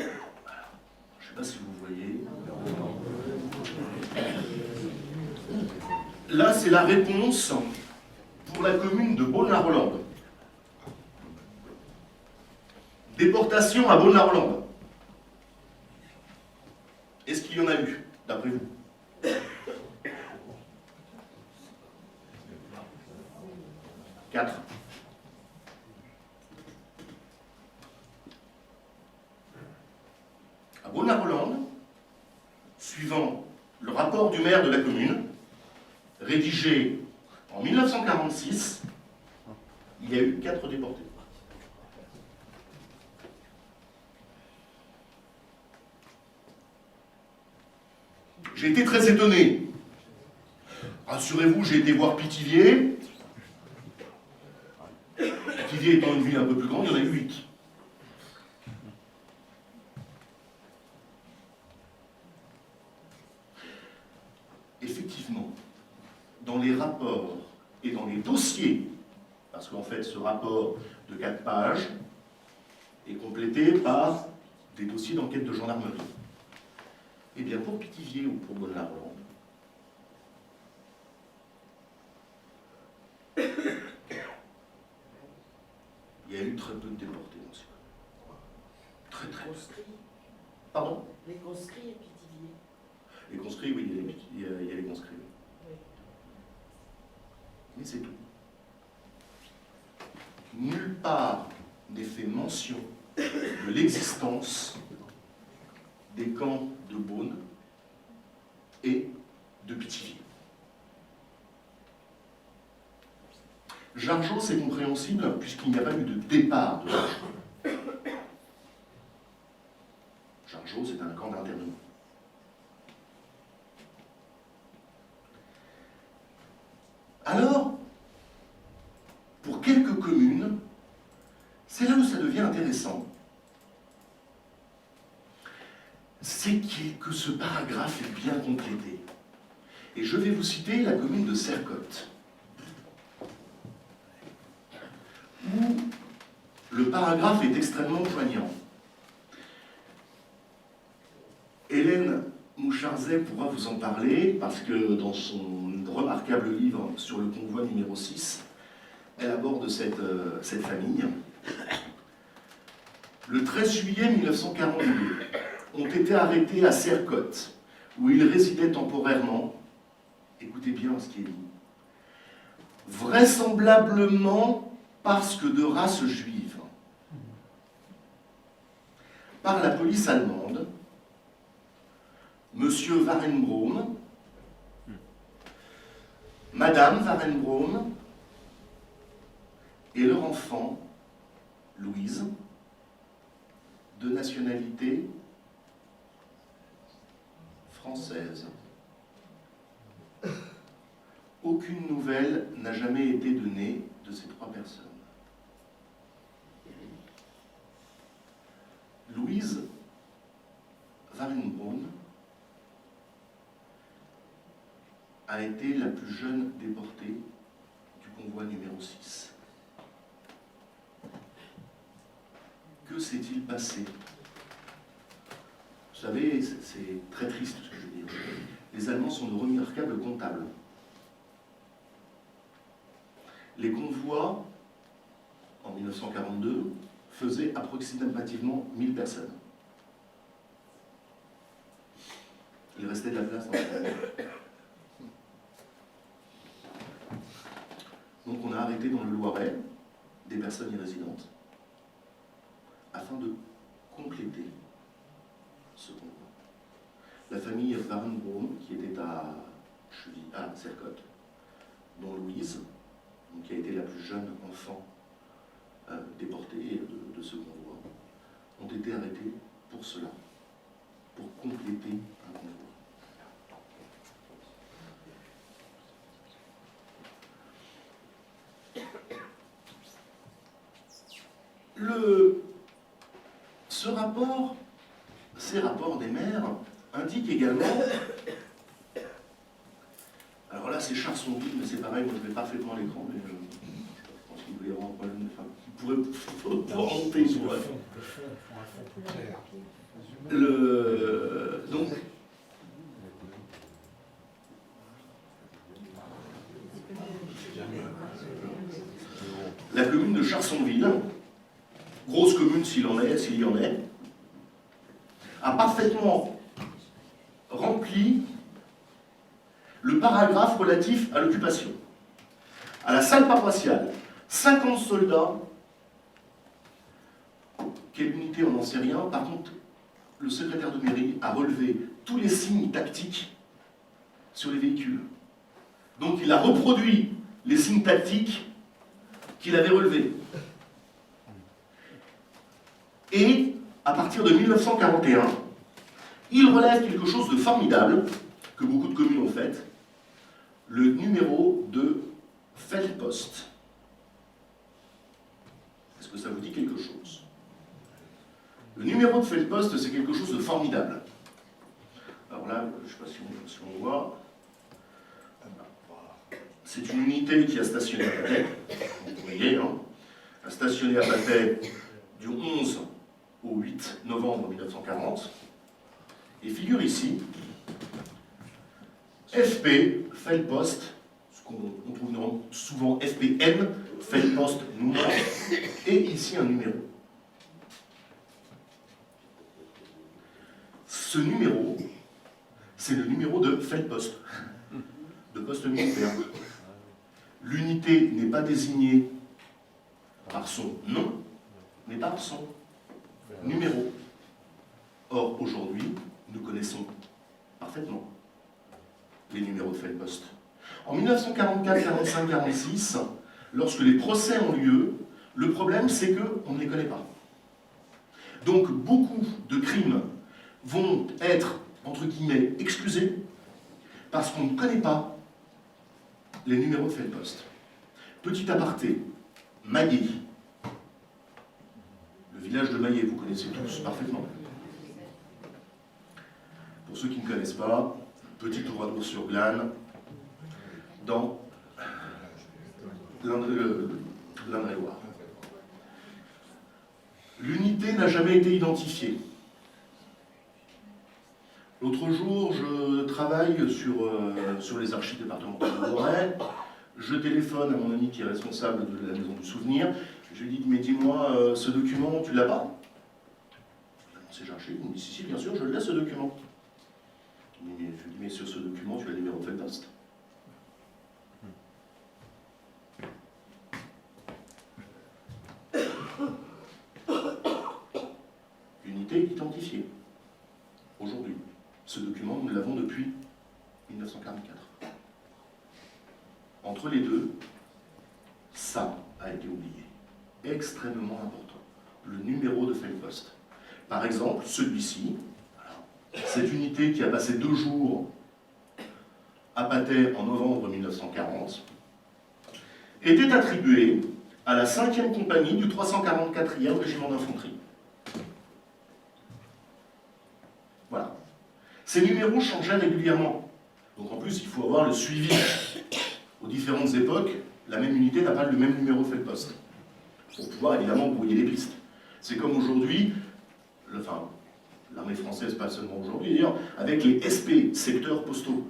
sais pas si vous voyez. Là, c'est la réponse pour la commune de Beaune-la-Rolande. Déportation à Beaune-la-Rolande. Est-ce qu'il y en a eu, d'après vous? Quatre. À Beaune-la-Rolande, suivant le rapport du maire de la commune, rédigé en 1946, il y a eu 4 déportés. J'ai été très étonné. Rassurez-vous, j'ai été voir Pithiviers. Pithiviers étant une ville un peu plus grande, il y en a eu 8. Effectivement, dans les rapports et dans les dossiers, parce qu'en fait ce rapport de 4 pages est complété par des dossiers d'enquête de gendarmerie. Eh bien pour Pithiviers ou pour Beaune-la-Rolande, il y a eu très peu de déportés dans ce cas. Très très peu. Pardon? Les conscrits et Pithiviers. Les conscrits, oui, il y a les conscrits. Oui. Mais c'est tout. Nulle part n'est fait mention de l'existence des camps de Beaune et de Pithiviers. Jargeau, c'est compréhensible puisqu'il n'y a pas eu de départ de Jargeau. devient intéressant, c'est que ce paragraphe est bien complété. Et je vais vous citer la commune de Sercotte, où le paragraphe est extrêmement poignant. Hélène Moucharzet pourra vous en parler, parce que dans son remarquable livre sur le convoi numéro 6, elle aborde cette famille. Le 13 juillet 1942, ont été arrêtés à Sercotte, où ils résidaient temporairement. Écoutez bien ce qui est dit. Vraisemblablement parce que de race juive. Par la police allemande, Monsieur Warenbraun, Madame Warenbraun et leur enfant, Louise, de nationalité française. Aucune nouvelle n'a jamais été donnée de ces trois personnes. Louise Warenbraun a été la plus jeune déportée du convoi numéro 6. Que s'est-il passé? Vous savez, c'est très triste ce que je veux dire. Les Allemands sont de remarquables comptables. Les convois, en 1942, faisaient approximativement 1000 personnes. Il restait de la place dans le convoi. Donc on a arrêté dans le Loiret des personnes irrésidentes afin de compléter ce convoi. La famille Warenbraun, qui était à Sercotte, dont Louise, qui a été la plus jeune enfant déportée de ce convoi, ont été arrêtés pour cela, pour compléter un convoi. Ces rapports des maires indiquent également, alors là c'est Charsonville, mais c'est pareil, moi je mets parfaitement l'écran, mais je pense qu'il doit y avoir un problème, enfin, il pourrait remonter une fois. Donc, la commune de Charsonville, grosse commune s'il y en est, a parfaitement rempli le paragraphe relatif à l'occupation. À la salle paroissiale, 50 soldats. Quelle unité, on n'en sait rien. Par contre, le secrétaire de mairie a relevé tous les signes tactiques sur les véhicules. Donc il a reproduit les signes tactiques qu'il avait relevés. Et à partir de 1941, il relève quelque chose de formidable, que beaucoup de communes ont fait, le numéro de Feldpost. Est-ce que ça vous dit quelque chose? Le numéro de Feldpost, c'est quelque chose de formidable. Alors là, je ne sais pas si on voit. C'est une unité qui a stationné à Patay. Vous voyez, hein, a stationné à Patay du 11 au 8 novembre 1940. Et figure ici, FP, Feldpost, ce qu'on trouve souvent FPN, Feldpost Nummer, et ici un numéro. Ce numéro, c'est le numéro de Feldpost, de poste militaire. L'unité n'est pas désignée par son nom, mais par son numéro. Or, aujourd'hui, nous connaissons parfaitement les numéros de Feldpost. En 1944, 45, 46, lorsque les procès ont lieu, le problème c'est qu'on ne les connaît pas. Donc beaucoup de crimes vont être, entre guillemets, excusés parce qu'on ne connaît pas les numéros de Feldpost. Petit aparté, Maillet, village de Maillet, vous connaissez tous parfaitement. Pour ceux qui ne connaissent pas, petit Oradour-sur-Glane, dans l'Indre-et-Loire. L'unité n'a jamais été identifiée. L'autre jour, je travaille sur les archives départementales de Lorraine. Je téléphone à mon ami qui est responsable de la Maison du Souvenir. Je lui dis, mais dis-moi, ce document, tu l'as pas? Je lui dis, il me dit, si, bien sûr, je l'ai ce document. Je lui dis, mais sur ce document, tu as le numéro de Felpost. L'unité est identifiée. Aujourd'hui. Ce document, nous l'avons depuis 1944. Entre les deux, ça a été oublié. Extrêmement important. Le numéro de Felpost. Par exemple, celui-ci, cette unité qui a passé 2 jours à Patay en novembre 1940, était attribuée à la 5e compagnie du 344e régiment d'infanterie. Voilà. Ces numéros changeaient régulièrement. Donc en plus, il faut avoir le suivi. Aux différentes époques, la même unité n'a pas le même numéro de Felpost. Pour pouvoir évidemment brouiller les pistes. C'est comme aujourd'hui, l'armée française, pas seulement aujourd'hui d'ailleurs, avec les SP, secteurs postaux.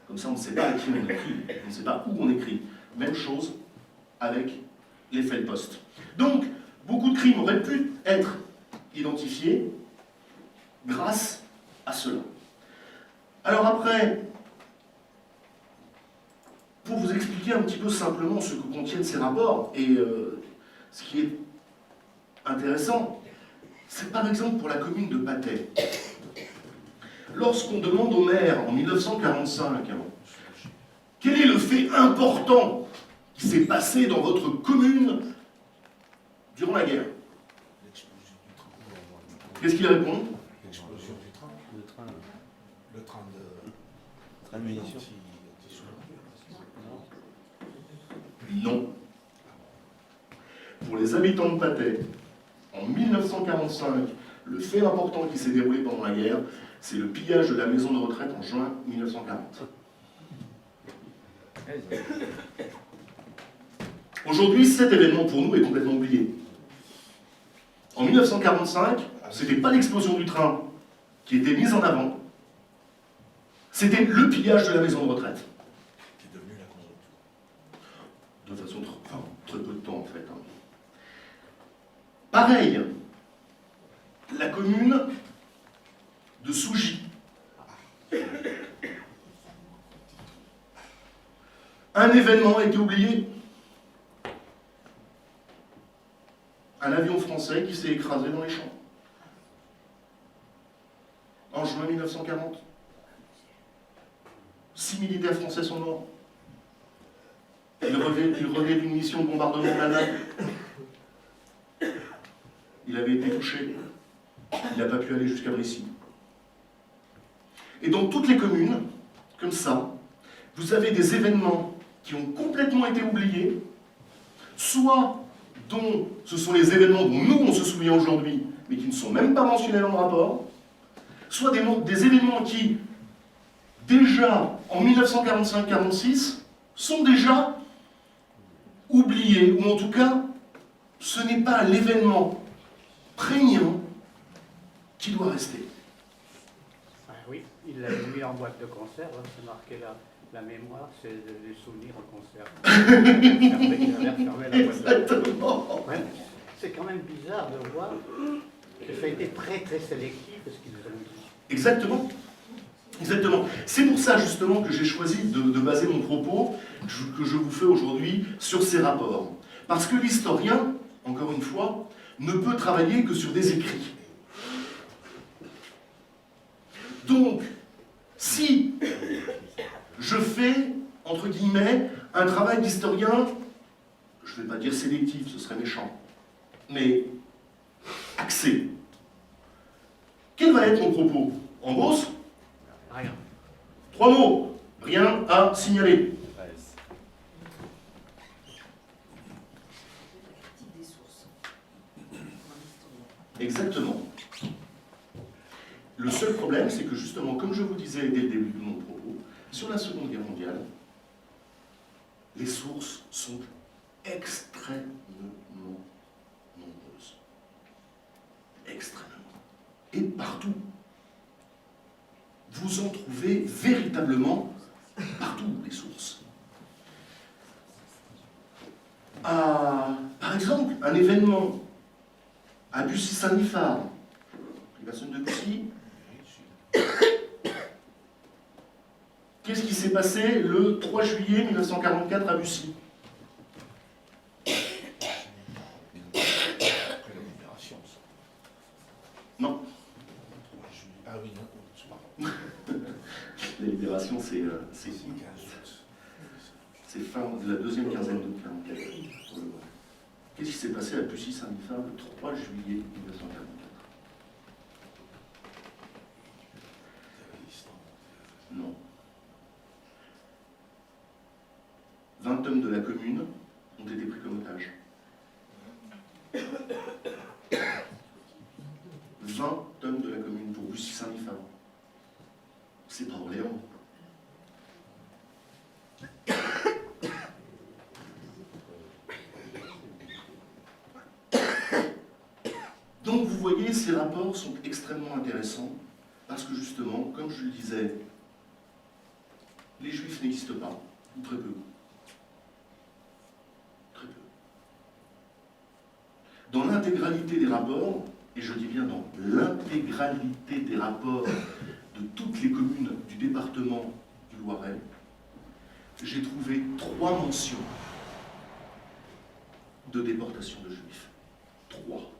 Comme ça, on ne sait pas à qui on écrit, on ne sait pas où on écrit. Même chose avec les Felpost. Donc, beaucoup de crimes auraient pu être identifiés grâce à cela. Alors après, pour vous expliquer un petit peu simplement ce que contiennent ces rapports, et ce qui est intéressant, c'est par exemple pour la commune de Patay. Lorsqu'on demande au maire en 1945, quel est le fait important qui s'est passé dans votre commune durant la guerre, qu'est-ce qu'il répond? L'explosion du train. Le train de munitions. Non. Pour les habitants de Patay, en 1945, le fait important qui s'est déroulé pendant la guerre, c'est le pillage de la maison de retraite en juin 1940. Aujourd'hui, cet événement pour nous est complètement oublié. En 1945, ce n'était pas l'explosion du train qui était mise en avant, c'était le pillage de la maison de retraite. qui est devenu la construction. De façon très peu de temps en fait. Pareil, la commune de Sougy. Un événement a été oublié. Un avion français qui s'est écrasé dans les champs. En juin 1940. 6 militaires français sont morts. Il revenait d'une mission de bombardement de l'Allemagne. Il avait été touché. Il n'a pas pu aller jusqu'à Brissy. Et dans toutes les communes, comme ça, vous avez des événements qui ont complètement été oubliés, soit dont ce sont les événements dont nous on se souvient aujourd'hui, mais qui ne sont même pas mentionnés dans le rapport, soit des événements qui, déjà en 1945-46, sont déjà oubliés, ou en tout cas, ce n'est pas l'événement prégnant qui doit rester. Ah oui, il l'a mis en boîte de conserve, hein, c'est marqué là. La mémoire, c'est les souvenirs en conserve. Il avait refermé la boîte de conserve. Ouais. C'est quand même bizarre de voir que ça a été très sélectif, ce qu'ils nous ont dit. Exactement. Exactement. C'est pour ça justement que j'ai choisi de baser mon propos que je vous fais aujourd'hui sur ces rapports. Parce que l'historien, encore une fois, ne peut travailler que sur des écrits. Donc, si je fais, entre guillemets, un travail d'historien, je ne vais pas dire sélectif, ce serait méchant, mais axé. Quel va être mon propos? En Beauce? Rien. 3 mots. Rien à signaler. Critique des sources. Exactement. Le seul problème, c'est que justement, comme je vous disais dès le début de mon propos, sur la Seconde Guerre mondiale, les sources sont extrêmement nombreuses. Extrêmement. Et partout. Vous en trouvez véritablement partout, les sources. Par exemple, un événement à Bussy-Saint-Liphard, les personnes de Bussy. Qu'est-ce qui s'est passé le 3 juillet 1944 à Bussy? Après la libération, ça. Non. Ah oui, non, c'est pas La libération, c'est c'est 15 août. fin de la deuxième quinzaine d'août 1944. Qu'est-ce qui s'est passé à Bussy-Saint-Liphard le 3 juillet 1944? Non. 20 hommes de la commune ont été pris comme otages. 20 hommes de la commune pour Bussy-Saint-Liphard. C'est pas Orléans. Donc vous voyez, ces rapports sont extrêmement intéressants parce que justement, comme je le disais, les Juifs n'existent pas, ou très peu. Très peu. Dans l'intégralité des rapports, et je dis bien dans l'intégralité des rapports de toutes les communes du département du Loiret, j'ai trouvé 3 mentions de déportation de Juifs. 3.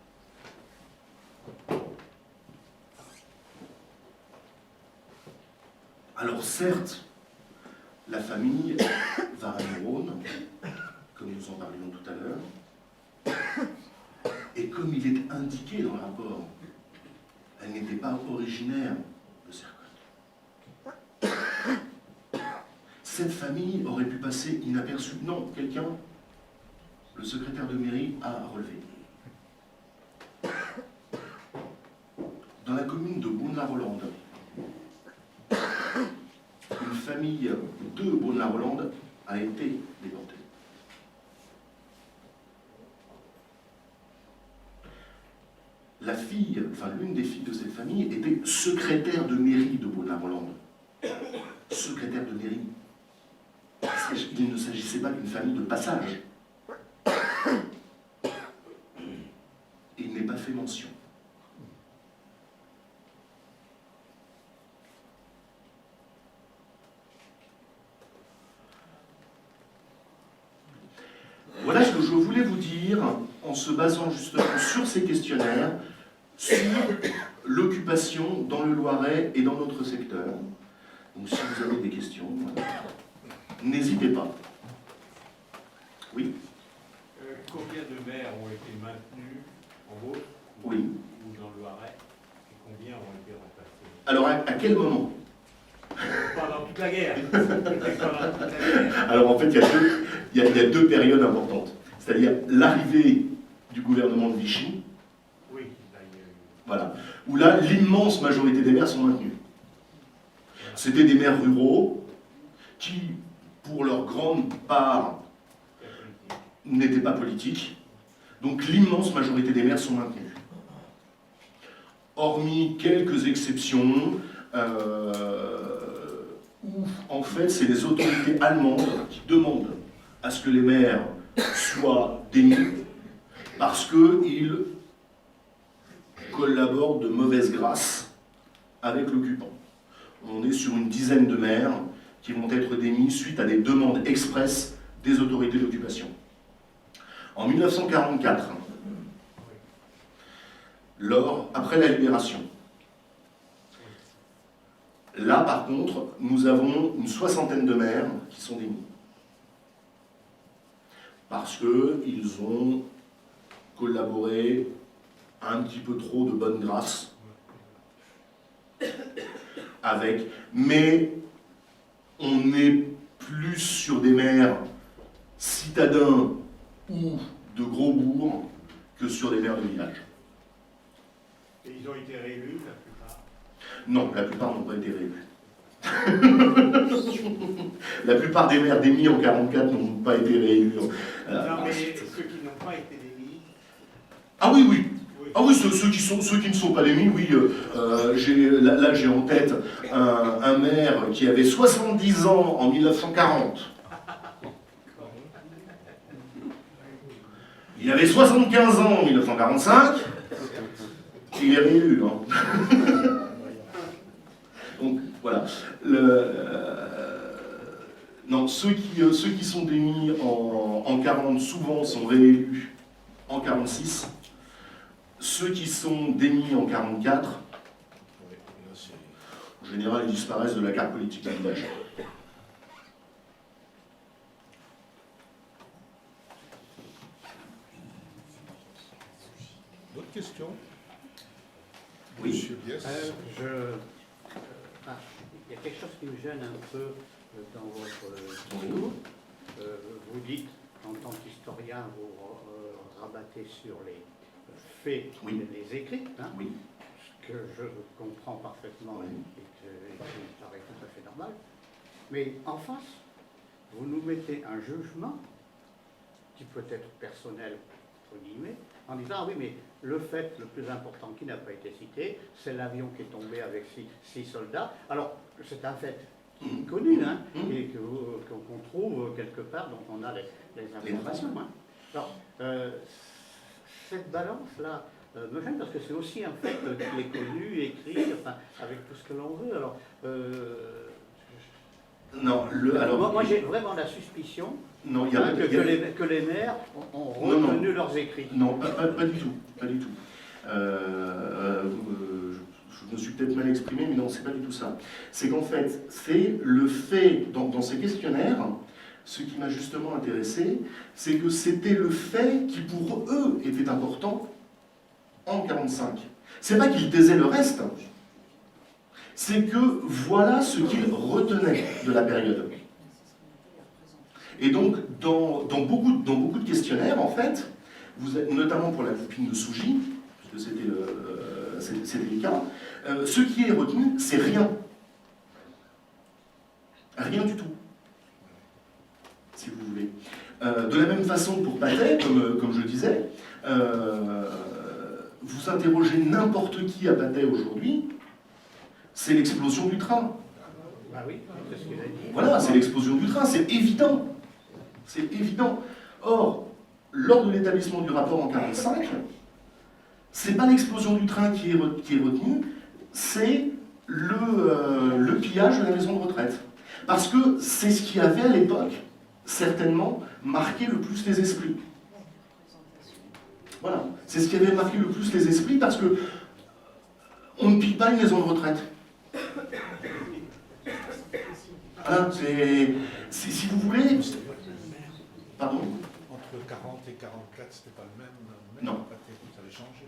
Alors certes, la famille Varin-Rhône, comme nous en parlions tout à l'heure, et comme il est indiqué dans le rapport, elle n'était pas originaire de Sercotte. Cette famille aurait pu passer inaperçue. Non, quelqu'un, le secrétaire de mairie, a relevé. Dans la commune de Beaune-la-Rolande, une famille de Beaune-la-Rolande a été déportée. La fille, enfin l'une des filles de cette famille était secrétaire de mairie de Beaune-la-Rolande. Secrétaire de mairie. Il ne s'agissait pas d'une famille de passage. Il n'est pas fait mention. Voilà ce que je voulais vous dire en se basant justement sur ces questionnaires, sur l'occupation dans le Loiret et dans notre secteur. Donc si vous avez des questions, n'hésitez pas. Oui? Combien de maires ont été maintenus en Beauce Oui. ou dans le Loiret et combien ont été remplacés? Alors à quel moment? Pendant toute la guerre. Pendant toute la guerre. Alors en fait, il y a deux périodes importantes. C'est-à-dire l'arrivée du gouvernement de Vichy, Oui, là, il y a eu. voilà, où là, l'immense majorité des maires sont maintenus. C'était des maires ruraux qui, pour leur grande part, n'étaient pas politiques. Donc l'immense majorité des maires sont maintenus. Hormis quelques exceptions, où en fait c'est les autorités allemandes qui demandent à ce que les maires soient démis parce qu'ils collaborent de mauvaise grâce avec l'occupant. On est sur une dizaine de maires qui vont être démis suite à des demandes expresses des autorités d'occupation. En 1944, après la libération, là par contre, nous avons une 60aine de maires qui sont démis. Parce qu'ils ont collaboré un petit peu trop de bonne grâce avec, mais on est plus sur des maires citadins ou de gros bourgs que sur des maires de village. Et ils ont été réélus, la plupart. Non, la plupart n'ont pas été réélus. La plupart des maires démis en 44 n'ont pas été réélus. Non, mais ceux qui n'ont pas été démis. Ah oui, oui. Oui. Ah oui, ceux qui ne sont pas démis, oui. Là, j'ai en tête un maire qui avait 70 ans en 1940. Il avait 75 ans en 1945. Il est réélu. Hein. Donc, voilà. Non, ceux qui sont démis en 40 souvent sont réélus en 46. Ceux qui sont démis en 44, en général, ils disparaissent de la carte politique du village. D'autres questions? Oui. Monsieur Bies. Il y a quelque chose qui me gêne un peu dans votre discours. Vous dites, en tant qu'historien, vous rabattez sur les faits, Oui. les écrits, hein, Oui. ce que je comprends parfaitement Oui. et que me paraît tout à fait normal. Mais en face, vous nous mettez un jugement qui peut être personnel, entre guillemets, en disant, ah oui, mais le fait le plus important qui n'a pas été cité, c'est l'avion qui est tombé avec six soldats. Alors, c'est un fait connu, hein, et qu'on trouve quelque part, dont on a les informations. Hein. Alors, cette balance-là me gêne parce que c'est aussi un fait qui est connu, écrit, enfin, avec tout ce que l'on veut. Alors, Non, alors... moi j'ai vraiment la suspicion Non, il y a, que les maires ont retenu leurs écrits. Non, pas du tout. Pas du tout. Je me suis peut-être mal exprimé, mais non, c'est pas du tout ça. C'est qu'en fait, c'est le fait, dans ces questionnaires, ce qui m'a justement intéressé, c'est que c'était le fait qui, pour eux, était important en 45. C'est pas qu'ils taisaient le reste, c'est que voilà ce qu'ils retenaient de la période. Et donc, dans beaucoup de questionnaires, en fait, vous êtes, notamment pour la copine de Sougy, puisque c'était le cas, ce qui est retenu, c'est rien. Rien du tout. Si vous voulez. De la même façon pour Patay, comme je disais, vous interrogez n'importe qui à Patay aujourd'hui, c'est l'explosion du train. Ah oui, c'est ce qu'il a dit. Voilà, c'est l'explosion du train, c'est évident. C'est évident. Or, lors de l'établissement du rapport en 1945, c'est pas l'explosion du train qui est retenue, c'est le pillage de la maison de retraite. Parce que c'est ce qui avait à l'époque, certainement, marqué le plus les esprits. Voilà, c'est ce qui avait marqué le plus les esprits parce que on ne pille pas une maison de retraite. Voilà, si vous voulez... Pardon ? Entre 40 et 44, c'était pas le même Non. Ça avait changé.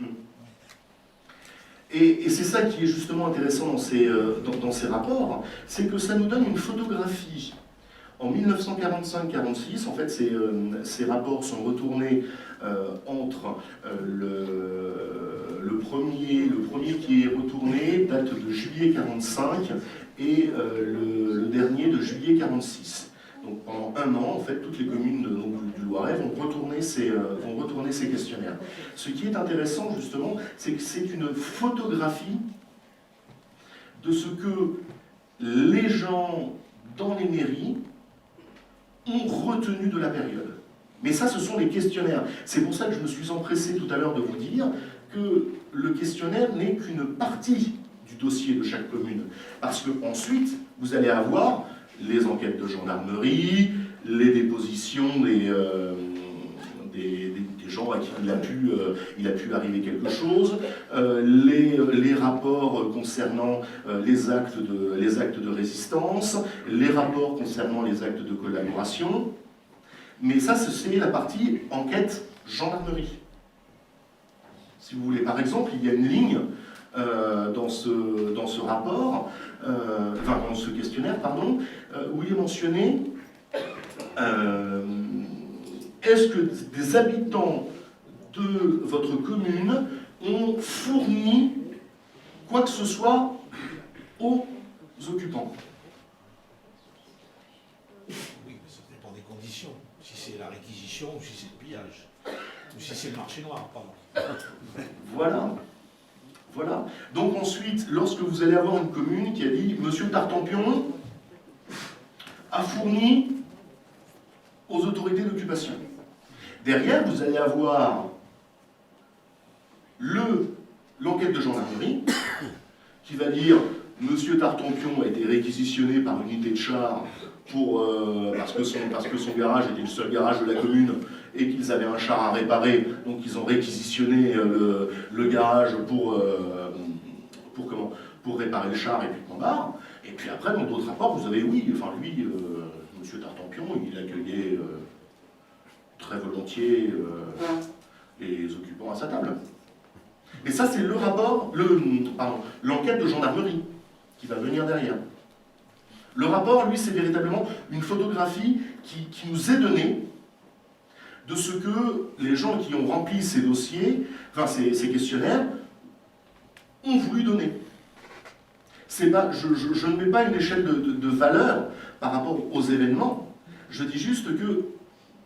Et c'est ça qui est justement intéressant dans ces rapports, c'est que ça nous donne une photographie. En 1945-46, en fait, ces rapports sont retournés entre le premier qui est retourné date de juillet 45 et le dernier de juillet 46. Donc pendant un an, en fait, toutes les communes du Loiret vont retourner ces questionnaires. Ce qui est intéressant, justement, c'est que c'est une photographie de ce que les gens dans les mairies ont retenu de la période. Mais ça, ce sont les questionnaires. C'est pour ça que je me suis empressé tout à l'heure de vous dire que le questionnaire n'est qu'une partie du dossier de chaque commune. Parce que ensuite, vous allez avoir les enquêtes de gendarmerie, les dépositions des gens à qui il a pu arriver quelque chose, les rapports concernant les actes de résistance, les rapports concernant les actes de collaboration. Mais ça, c'est la partie enquête gendarmerie. Si vous voulez, par exemple, il y a une ligne dans ce rapport, dans ce questionnaire, pardon, où il est mentionné est-ce que des habitants de votre commune ont fourni quoi que ce soit aux occupants. Oui, mais ça dépend des conditions. Si c'est la réquisition ou si c'est le pillage. Ou si c'est le marché noir, pardon. Voilà. Voilà. Donc ensuite, lorsque vous allez avoir une commune qui a dit « Monsieur Tartampion a fourni aux autorités d'occupation ». Derrière, vous allez avoir l'enquête de gendarmerie qui va dire « Monsieur Tartampion a été réquisitionné par une unité de char parce que son garage était le seul garage de la commune et qu'ils avaient un char à réparer, donc ils ont réquisitionné le garage pour réparer le char et puis point barre. Et puis après, dans d'autres rapports, vous avez, oui, enfin lui, Monsieur Tartampion, il accueillait très volontiers les occupants à sa table. Et ça, c'est le rapport, l'enquête de gendarmerie qui va venir derrière. Le rapport, lui, c'est véritablement une photographie qui nous est donnée de ce que les gens qui ont rempli ces dossiers, enfin ces questionnaires, ont voulu donner. C'est pas, je ne mets pas une échelle de valeur par rapport aux événements. Je dis juste que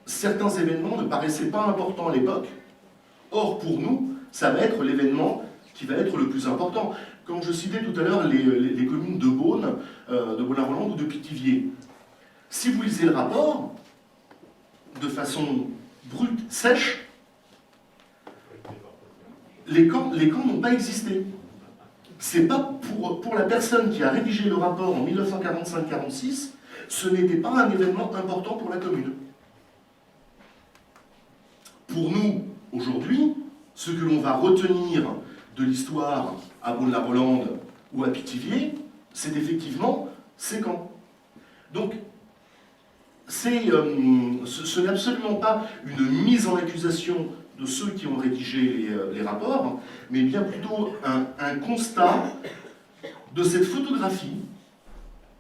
certains événements ne paraissaient pas importants à l'époque. Or, pour nous, ça va être l'événement qui va être le plus important. Quand je citais tout à l'heure les communes de Beaune, de Beaune-la-Rolande ou de Pithiviers, si vous lisez le rapport, de façon brute, sèche, les camps n'ont pas existé. C'est pas pour la personne qui a rédigé le rapport en 1945-46, ce n'était pas un événement important pour la commune. Pour nous, aujourd'hui, ce que l'on va retenir de l'histoire à Beaune-la-Rolande ou à Pithiviers, c'est effectivement ces camps. Donc, ce n'est absolument pas une mise en accusation de ceux qui ont rédigé les rapports, mais bien plutôt un constat de cette photographie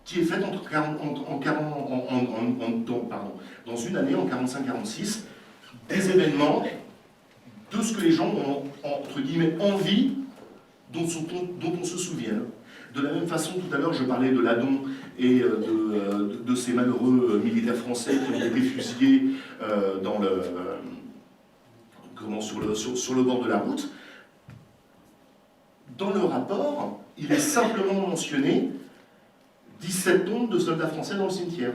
qui est faite dans une année, en 45-46, des événements, de ce que les gens ont, entre guillemets, envie, dont on se souvienne. De la même façon, tout à l'heure, je parlais de Ladon et de ces malheureux militaires français qui ont été fusillés sur le bord de la route. Dans le rapport, il est simplement mentionné 17 tombes de soldats français dans le cimetière.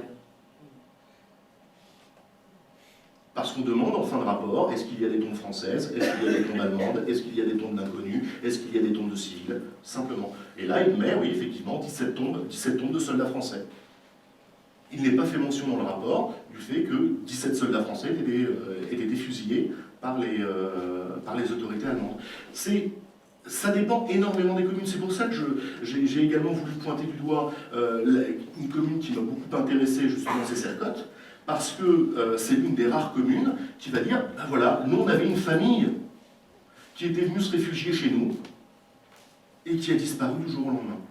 Parce qu'on demande en fin de rapport, est-ce qu'il y a des tombes françaises, est-ce qu'il y a des tombes allemandes, est-ce qu'il y a des tombes d'inconnus, est-ce qu'il y a des tombes de civils, simplement. Et là, il met, oui, effectivement, 17 tombes de soldats français. Il n'est pas fait mention dans le rapport du fait que 17 soldats français aient été fusillés par les autorités allemandes. Ça dépend énormément des communes. C'est pour ça que j'ai également voulu pointer du doigt une commune qui m'a beaucoup intéressé, justement, c'est Sercotte. Parce que c'est l'une des rares communes qui va dire, ben voilà, nous on avait une famille qui était venue se réfugier chez nous et qui a disparu du jour au lendemain.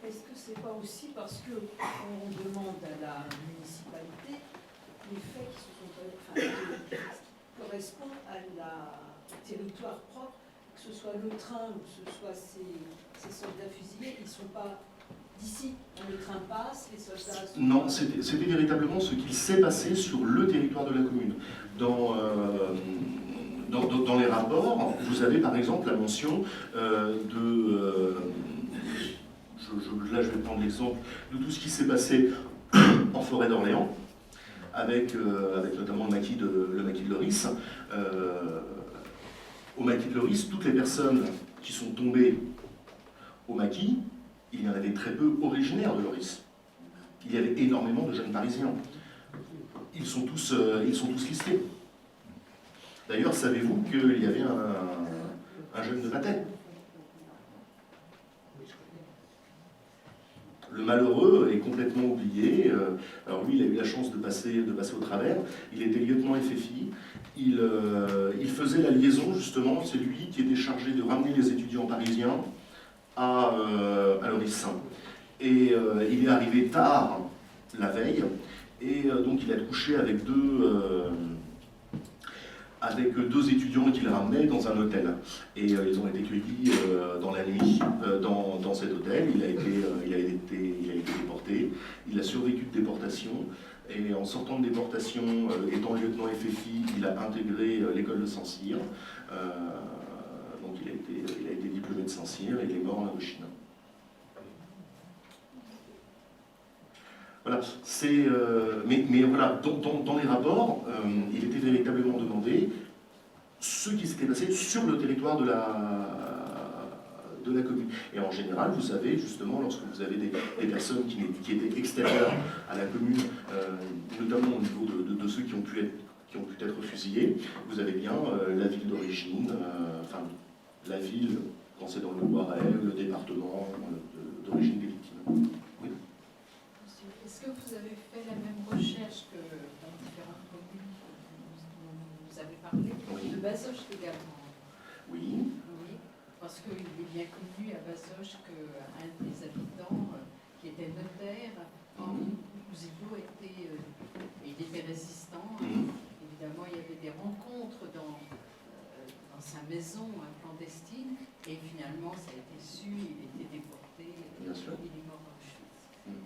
Est-ce que c'est pas aussi parce qu'on demande à la municipalité les faits qui correspondent au territoire propre, que ce soit le train ou que ce soit ces soldats fusillés, ils ne sont pas d'ici, le train passe, les soldats... Non, c'était véritablement ce qu'il s'est passé sur le territoire de la commune. Dans les rapports, vous avez par exemple la mention là je vais prendre l'exemple de tout ce qui s'est passé en forêt d'Orléans, avec notamment le maquis de Loris. Au maquis de Loris, toutes les personnes qui sont tombées au maquis, il y en avait très peu originaires de Loris. Il y avait énormément de jeunes Parisiens. Ils sont tous listés. D'ailleurs, savez-vous qu'il y avait un jeune de Patay? Le malheureux est complètement oublié. Alors lui, il a eu la chance de passer au travers. Il était lieutenant FFI. Il faisait la liaison, justement. C'est lui qui était chargé de ramener les étudiants parisiens à Loris. Et il est arrivé tard la veille, et donc il a couché avec avec 2 étudiants qu'il ramenait dans un hôtel. Et ils ont été cueillis dans la nuit dans cet hôtel. Il a été déporté. Il a survécu de déportation. Et en sortant de déportation, étant lieutenant FFI, il a intégré l'école de Saint-Cyr. Donc il a été diplômé de Saint-Cyr et il est mort en Indochine. Voilà, mais voilà, dans les rapports, il était véritablement demandé ce qui s'était passé sur le territoire de la commune. Et en général, vous savez, justement, lorsque vous avez des personnes qui étaient extérieures à la commune, notamment au niveau de ceux qui ont pu être fusillés, vous avez bien la ville d'origine, enfin, la ville, quand c'est dans le Loiret, le département d'origine des victimes. Oui. Est-ce que vous avez fait la même recherche que dans différentes communes dont vous avez parlé, de Bazoches également? Oui. Oui, parce qu'il est bien connu à Bazoches qu'un des habitants qui était notaire, Ouzillo il était résistant. Évidemment, il y avait des rencontres dans sa maison clandestine, et finalement, ça a été su, il était déporté, il est mort en Auschwitz.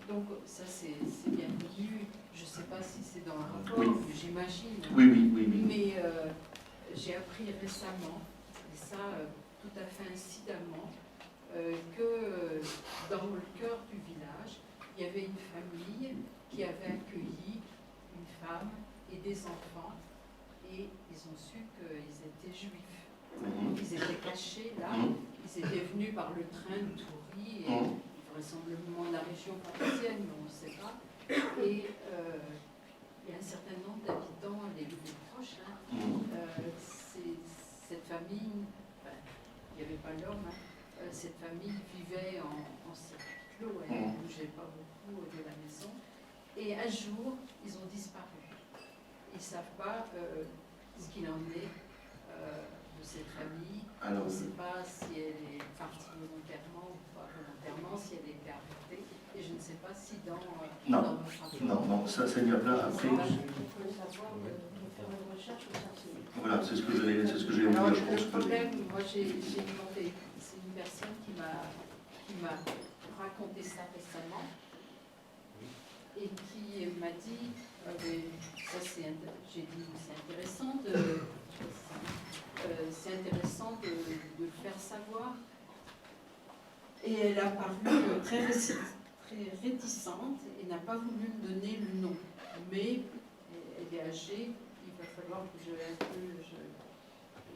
Donc ça, c'est bien connu. Je ne sais pas si c'est dans le rapport, j'imagine. Oui. Mais j'ai appris récemment, et ça tout à fait incidemment, que dans le cœur du village, il y avait une famille qui avait accueilli une femme et des enfants, et ils ont su qu'ils étaient juifs. Ils étaient cachés là, ils étaient venus par le train de Toury, et vraisemblablement de la région parisienne, mais on ne sait pas. Et il y a un certain nombre d'habitants, les proches, cette famille, il n'y avait pas l'homme, cette famille vivait en circuit clos, elle ne bougeait pas beaucoup de la maison. Et un jour, ils ont disparu. Ils ne savent pas ce qu'il en est de cette famille. On ne sait pas si elle est partie volontairement ou pas volontairement, si elle a été arrêtée. Et je ne sais pas si dans votre rapport... Non, ça n'y a pas. Après, voilà, c'est ce que j'ai dit. Alors, le problème, moi j'ai demandé, c'est une personne qui m'a raconté ça récemment et qui m'a dit, ça j'ai dit c'est intéressant de le faire savoir. Et elle a paru très réticente et n'a pas voulu me donner le nom. Mais elle est âgée, il va falloir que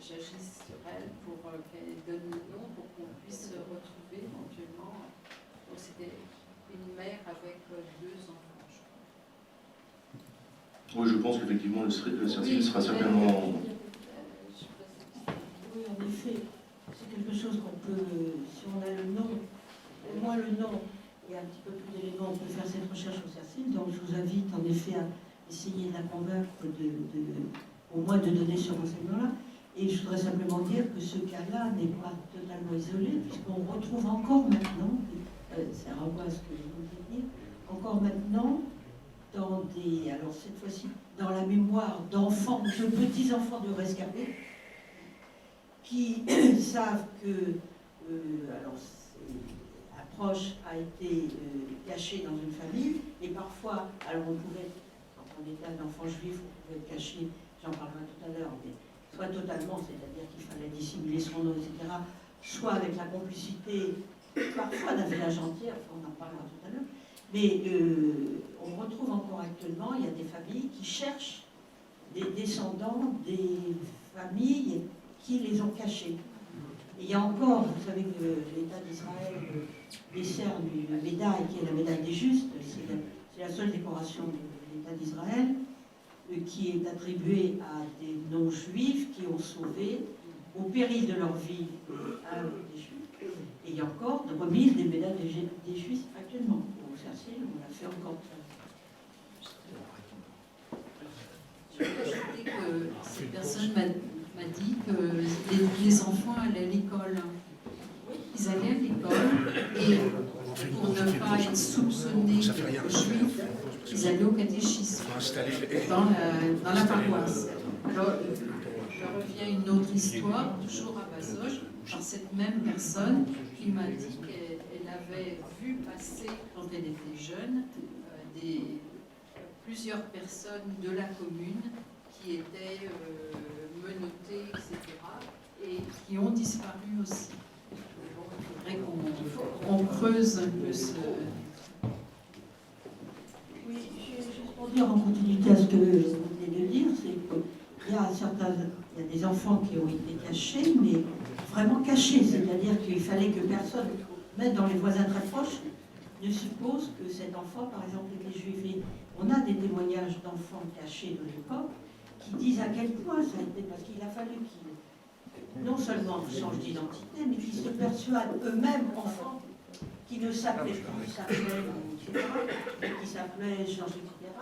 j'agisse sur elle pour qu'elle donne le nom, pour qu'on puisse se retrouver éventuellement. Donc c'était une mère avec 2 enfants, je crois. Oui, je pense qu'effectivement, le service sera certainement... Oui, en effet, c'est quelque chose qu'on peut, si on a le nom, au moins le nom et un petit peu plus d'éléments, on peut faire cette recherche au CERCIL. Donc je vous invite en effet à essayer de la convaincre au moins de donner ce renseignement-là. Et je voudrais simplement dire que ce cas-là n'est pas totalement isolé, puisqu'on retrouve encore maintenant, ça renvoie à ce que je voulais dire, encore maintenant, alors cette fois-ci, dans la mémoire d'enfants, de petits-enfants de rescapés, qui savent que l'approche a été cachée dans une famille, et parfois, alors on pouvait, quand on était un enfant juif, on pouvait être caché, j'en parlerai tout à l'heure, mais soit totalement, c'est-à-dire qu'il fallait dissimuler son nom, etc., soit avec la complicité, parfois d'un village entier, enfin, on en parlera tout à l'heure, mais on retrouve encore actuellement, il y a des familles qui cherchent des descendants des familles qui les ont cachés. Et il y a encore, vous savez que l'État d'Israël décerne une médaille qui est la médaille des justes, c'est la seule décoration de l'État d'Israël, qui est attribuée à des non-juifs qui ont sauvé, au péril de leur vie, un des juifs. Et il y a encore de remise des médailles des juifs actuellement. Au CERCIL, on l'a fait encore. Je peux ajouter que cette personne m'a dit que les enfants allaient à l'école. Ils allaient à l'école et pour ne pas être soupçonnés juifs, ils allaient au catéchisme dans la paroisse. Alors, je reviens à une autre histoire, toujours à Bazoches, par cette même personne qui m'a dit qu'elle avait vu passer, quand elle était jeune, plusieurs personnes de la commune qui étaient menottées, etc., et qui ont disparu aussi. Bon, il faudrait qu'on creuse un peu ce... Oui, juste pour dire en continuité à ce que vous venez de dire, c'est qu'il y a des enfants qui ont été cachés, mais vraiment cachés, c'est-à-dire qu'il fallait que personne, même dans les voisins très proches, ne suppose que cet enfant, par exemple, était juif. Et on a des témoignages d'enfants cachés de l'époque qui disent à quel point ça a été, parce qu'il a fallu qu'ils non seulement changent d'identité, mais qu'ils se persuadent eux-mêmes, enfants, qui ne s'appelaient plus, s'appelaient, etc., qui s'appelaient Georges, etc.,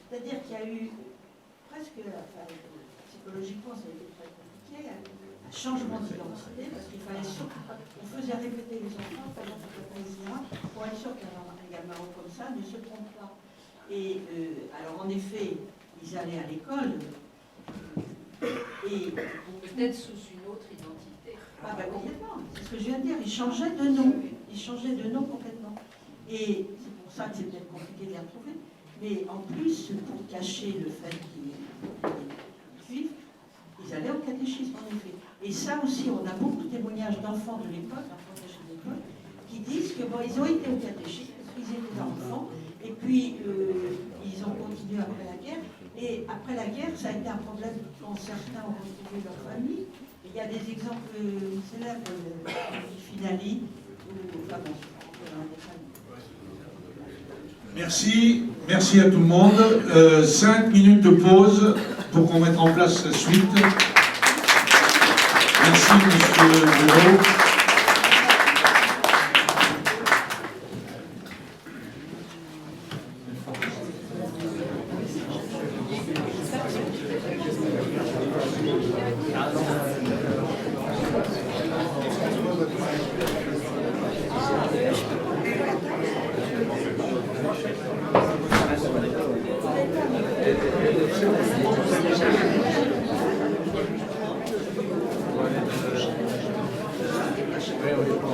c'est-à-dire qu'il y a eu presque, enfin, psychologiquement, ça a été très compliqué, un changement d'identité, parce qu'il fallait surtout pas, on faisait répéter les enfants, pendant toute la etc., pour être sûr qu'un gamin comme ça ne se trompe pas. Et alors, en effet, ils allaient à l'école, et peut-être sous une autre identité. Ah ben complètement, c'est ce que je viens de dire, ils changeaient de nom. Ils changeaient de nom complètement. Et c'est pour ça que c'est peut-être compliqué de les retrouver. Mais en plus, pour cacher le fait qu'ils suivent, ils allaient au catéchisme en effet. Et ça aussi, on a beaucoup de témoignages d'enfants de l'époque, d'enfants cachés de l'époque, qui disent que bon, ils ont été au catéchisme, parce qu'ils étaient enfants, et puis ils ont continué après la guerre. Et après la guerre, ça a été un problème quand certains ont retrouvé leur famille. Et il y a des exemples célèbres du Finali, enfin bon, Merci à tout le monde. 5 minutes de pause pour qu'on mette en place la suite. Merci, monsieur Bureau.